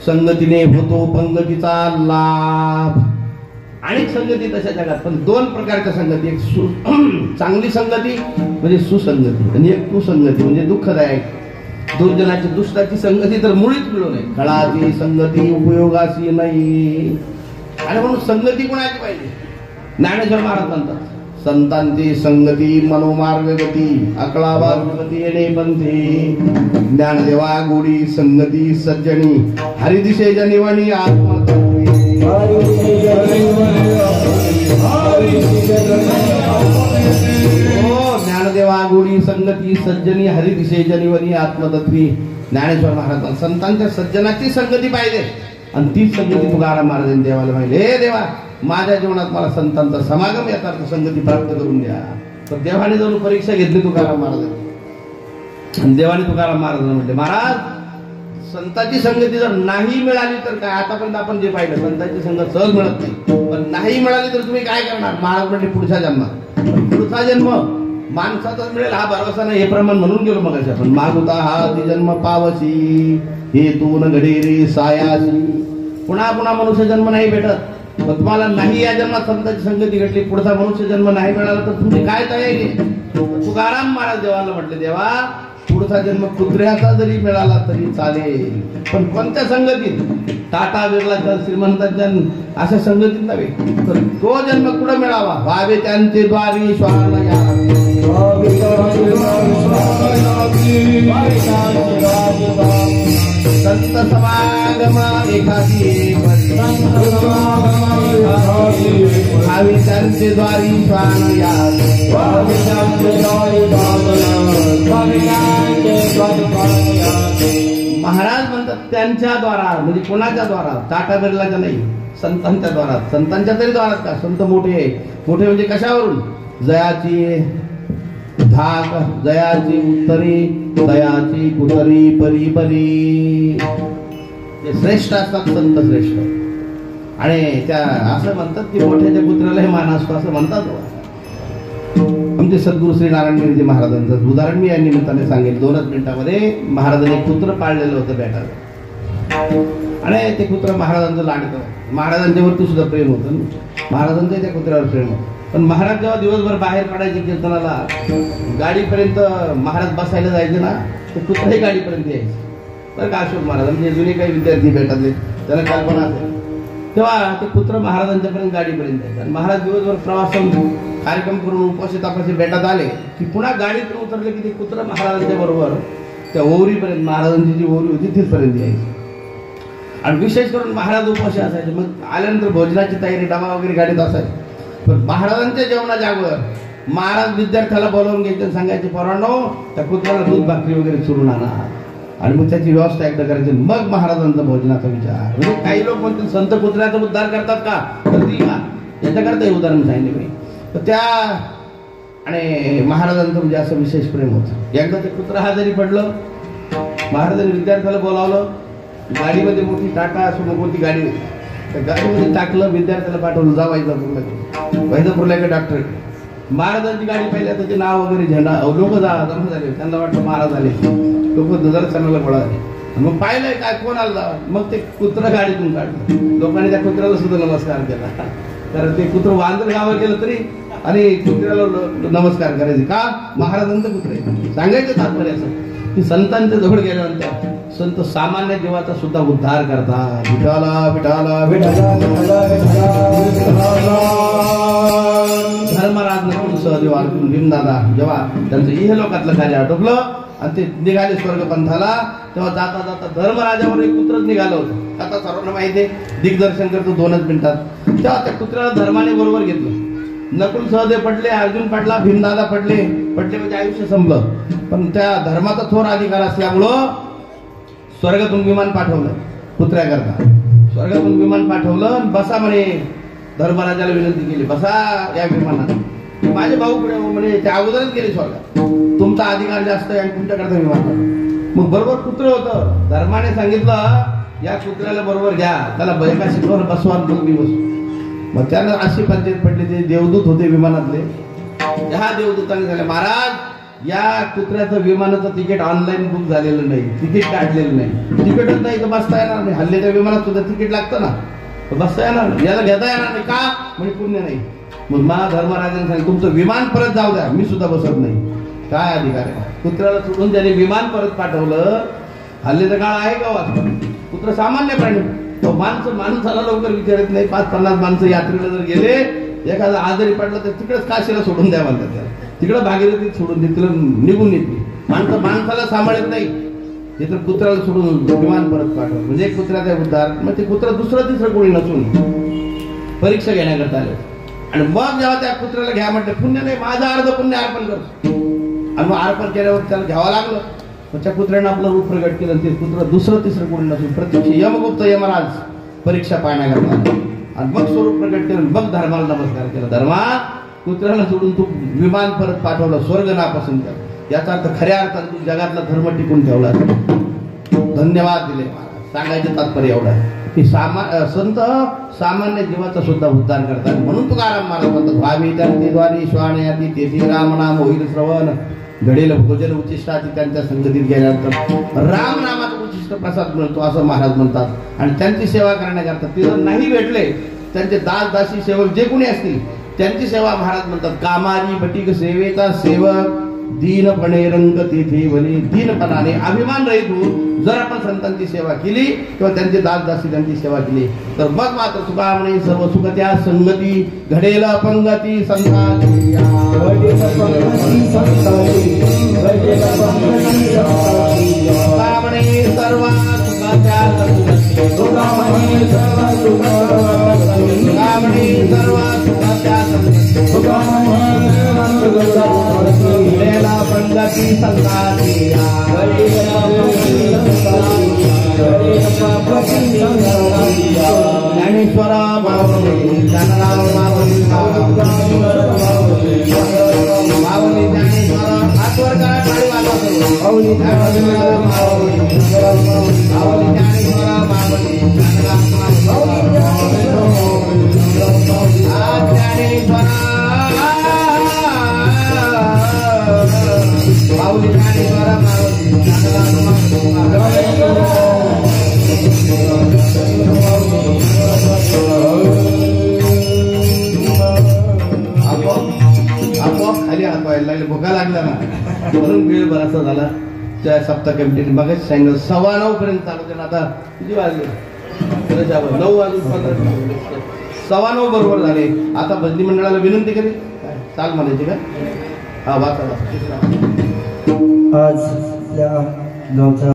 संगतीने होतो पंगतीचा लाभ. अनेक संगती तशा जगात, पण 2 प्रकारच्या संगती. एक चांगली संगती म्हणजे सुसंगती, आणि एक कुसंगती म्हणजे दुःखदायक. दुर्जनाची दुष्टाची संगती तर मुळीच मिळू नये. खळाची संगती उपयोगाची नाही. आणि म्हणून संगती कोणाची पाहिजे? ज्ञानेश्वर महाराज म्हणतात, संतांची संगती मनोमार्ग गती, अकळाबाद गती येणे पंथी. ज्ञानदेवा गोडी संगती सज्जनी, हरिदिशे जनिवणी आत्मतत्वी. ज्ञानदेवा गोडी संगती सज्जनी, हरिदिशे जनिवणी आत्मतत्वी. ज्ञानेश्वर महाराज, संतांच्या सज्जनाची संगती पाहिजे. आणि तीच संगती तुकाराम महाराजांनी देवाला माहिती, हे देवा माझ्या जीवनात मला संतांचा समागम यथार्थ संगती प्राप्त करून द्या. तर देवाने जाऊन परीक्षा घेतली तुकाराम महाराजांनी. आणि देवाने तुकाराम महाराजांना म्हटले, महाराज संतांची संगती जर नाही मिळाली तर काय, आतापर्यंत आपण जे पाहिलं संतांची संगत सहज मिळत नाही, पण नाही मिळाली तर तुम्ही काय करणार. महाराज म्हणजे पुढच्या जन्मात, पुढचा जन्म माणसाचाच मिळेल हा भरवसा नाही, हे प्रमाण म्हणून गेलो मग आपण. मागुता हा ती जन्म पावसी हे तू न घडी रे सायासी. पुन्हा पुन्हा मनुष्य जन्म नाही भेटत, पण तुम्हाला नाही या जन्मात संतांची संगती घडली, पुढचा मनुष्य जन्म नाही मिळाला तर तुमची काय तयारी. तुकाराम महाराज देवाला म्हटले, देवा पुढचा जन्म कुत्र्याचा जरी मिळाला तरी चालेल, पण कोणत्या संगतीत, टाटा बिर्लाच्या श्रीमंतांच्या अशा संगतीत नव्हे, तर तो जन्म कुठं मिळावा. व्हावे त्यांचे द्वारी श्वानया, संत समागम एखादी, व्हावे त्यांचे द्वारी श्वानया. महाराज म्हणतात त्यांच्या द्वारा, म्हणजे कोणाच्या द्वारा, टाटा बिर्लाच्या नाही, संतांच्या द्वारात. संतांच्या तरी द्वारात का, संत मोठे मोठे म्हणजे कशावरून, जयाची धाक, जयाची उत्तरी, दयाची कुतरी परी परी. ते श्रेष्ठ असतात संत श्रेष्ठ. आणि त्या असं म्हणतात की मोठ्याच्या पुत्रालाही मान असतो असं म्हणतात. आमचे सद्गुरू श्री नारायण गिरीजी महाराजांचं उदाहरण मी या निमित्ताने सांगेल 2 मिनिटांमध्ये. महाराजांनी एक कुत्र पाळलेलं होतं बेटाला, आणि ते कुत्र महाराजांचं लाडकं. महाराजांच्या वरती सुद्धा प्रेम होतं, महाराजांचं त्या कुत्र्यावर प्रेम होतं. पण महाराज जेव्हा दिवसभर बाहेर काढायचे कीर्तनाला, गाडीपर्यंत महाराज बसायला जायचे ना, ते कुत्रही गाडीपर्यंत यायचे. तर का अशोक महाराज म्हणजे जुने काही विद्यार्थी भेटले त्यांना कल्पना असेल, तेव्हा ते कुत्र महाराजांच्यापर्यंत गाडीपर्यंत यायचे. आणि महाराज दिवसभर प्रवास कार्यक्रम करून उपाशी तापाशी भेटात आले की पुन्हा गाडीतून उतरले की ते कुत्र महाराजांच्या बरोबर त्या ओवरीपर्यंत, महाराजांची जी ओवरी होती तिथपर्यंत यायची. आणि विशेष करून महाराज उपाशी असायचे. मग आल्यानंतर भोजनाची तयारी, डबा वगैरे गाडीत असायची. पण महाराजांच्या जेवणाच्या अगोदर महाराज विद्यार्थ्याला बोलावून घ्यायचे, सांगायचे पोरांनो त्या कुत्र्याला दूध भाकरी वगैरे चुरून आणा, आणि मग त्याची व्यवस्था एकदा करायची. मग महाराजांचा भोजनाचा विचार. म्हणजे काही लोक म्हणतील संत कुत्र्याचा उद्धार करतात का, करतील का, याच्याकरता हे उदाहरण सांगितले मी. तर त्या आणि महाराजांचं म्हणजे असं विशेष प्रेम होतं. एकदा ते कुत्रा आजारी पडलं, महाराजांनी विद्यार्थ्याला बोलावलं, गाडीमध्ये मोठी टाटा असो कोणती गाडी होती, त्या गाडीमध्ये टाकलं, विद्यार्थ्याला पाठवलं, जा वैजापूरला एका डॉक्टर. महाराजांची गाडी पाहिली, त्याचे नाव वगैरे झेंडा, लोक जमा झाले, त्यांना वाटलं महाराज आले, लोक दर्शनाला गोळा झाले. मग पाहिलंय काय कोण आलं जावं, मग ते कुत्र गाडीतून काढलं. लोकांनी त्या कुत्र्याला सुद्धा नमस्कार केला, कारण ते कुत्र वांदर गावात गेलं तरी आणि कुत्र्याला नमस्कार करायचे का, महाराजांचं कुत्रे. सांगायचं तात्पर्य असं की संतांच्या जवळ गेल्यानंतर संत सामान्य जीवाचा सुद्धा उद्धार करतात. विठाला विठाला विठाला धर्मराज नकुल सहदेव अर्जुन भीमदादा जेव्हा त्यांचं इहलोकातलं कार्य आटोपलं आणि ते निघाले स्वर्गपंथाला, तेव्हा जाता जाता धर्मराजावर एक कुत्रच निघालं होतं. आता सर्वांना माहिती आहे, दिग्दर्शन करतो 2 मिनिटात. तेव्हा त्या कुत्र्याला धर्माने बरोबर घेतलं. नकुल सहदेव पडले, अर्जुन पडला, भीमदादा पडले म्हणजे आयुष्य संपलं. पण त्या धर्माचा थोर अधिकार असल्यामुळं स्वर्गातून विमान पाठवलं कुत्र्याकरता. स्वर्गातून विमान पाठवलं, बसा म्हणे. धर्मराजाला विनंती केली, बसा या विमानात. माझे भाऊ पुढे म्हणे त्या अगोदरच गेले स्वर्गात, तुमचा अधिकार जास्त आहे आणि तुमच्याकरता विमान. मग बरोबर कुत्र होतं, धर्माने सांगितलं या कुत्र्याला बरोबर घ्या, त्याला बैका शिकवर बसवा, मी बसू. मग त्यानं अशी पंचायत पडली, ते देवदूत होते विमानातले. ह्या देवदूताने झाले, महाराज या कुत्र्याचं विमानाचं तिकीट ऑनलाईन बुक झालेलं नाही, तिकीट काढलेलं नाही, तिकीटच नाही तर बसता येणार नाही. हल्लीच्या विमानात सुद्धा तिकीट लागतं ना, तर बसता येणार नाही, याला घेता येणार नाही का, म्हणजे पुण्य नाही. मग मा धर्मराजाने सांगितलं तुमचं विमान परत जाऊ द्या, मी सुद्धा बसत नाही. काय अधिकार आहे, कुत्र्याला सोडून त्याने विमान परत पाठवलं. हल्लीचा काळ आहे का वाचवा, कुत्र सामान्य प्राणी, तो माणसाला लवकर विचारत नाही. 5-50 माणसं यात्रेला जर गेले, एखादा आजारी पडला तर तिकडेच काशीला सोडून द्या म्हणतात, त्याला तिकडे भागीरथीत सोडून दे, तिला निघून येते. माणसाला सांभाळत नाही, तिथं कुत्र्याला सोडून विमान परत पाठवलं. म्हणजे कुत्र्याचा उद्धार. मग ते कुत्रा दुसरं तिसरं कोणी नसून परीक्षा घेण्याकरता आले. आणि मग जेव्हा त्या कुत्र्याला घ्या म्हटलं, पुण्य नाही, माझा अर्ध पुण्य अर्पण करतो. आणि मग अर्पण केल्यावर त्याला घ्यावं लागलं. मग त्या कुत्र्यानं आपलं रूप प्रगट केलं. ते कुत्र दुसरं तिसरं कोणी नसून प्रत्यक्ष यमगुप्त यमराज परीक्षा पाहण्याकरता आणि मग स्वरूप प्रकट केलं, मग धर्माला नमस्कार केला. धर्मा कुत्र्याला सोडून तू विमान परत पाठवलं, स्वर्ग नापसंत केलं. याचा अर्थ खऱ्या अर्थाने तू जगातला धर्म टिकून ठेवला. धन्यवाद दिले महाराज. सांगायचं तात्पर्य एवढं आहे की संत सामान्य जीवाचा सुद्धा उद्धार करतात. म्हणून तुकाराम महाराज म्हणतात, भावी त्यांची द्वारी श्वानयाती तेथी रामनाम होईल श्रवण, घडेल भोजन उच्चिष्टाची त्यांच्या संगतीत गेल्यानंतर रामनामाचा उच्चिष्ट प्रसाद मिळतो असं महाराज म्हणतात. आणि त्यांची सेवा करण्याकरता ते जर नाही भेटले, त्यांचे दास दासी सेवक जे कोणी असतील त्यांची सेवा महाराज म्हणतात, कामारी बटीक सेवेचा सेवक दीनपणे रंग तेथे वली. दीनपणाने अभिमान रहित होऊन जर आपण संतांची सेवा केली किंवा त्यांचे दास दासी त्यांची सेवा केली तर मग मात्र तुका म्हणे सर्व सुख त्या संगती, घडेल अपंगती संतांची. म्हणे सर्व सुखाच्या संगती, सर्व सुखाच्या पंगती संगाती. ज्ञानेश्वर माऊली ज्ञानराव माऊली माऊली ज्ञानेश्वर हातवर करा, टाळी वाजवा सर्व. माऊली ज्ञानेश्वर माऊली माऊली ज्ञानेश्वर माऊली ज्ञानराव माऊली ज्ञानेश्वर माऊली ज्ञानेश्वर माऊली आपोआप खाली हात व्हायला लागले. भुका लागला ना म्हणून वेळ बराचसा झाला. त्या सप्ताह कमिटीने मगच सांगितलं 9:15 पर्यंत चालू होते ना. आता किती वाजले? 9 वाजून 15 9:15 बरोबर झाले. आता भजनी मंडळाला विनंती करेल, चाल म्हणायची का? हा वाचा. आज आपल्या गावचा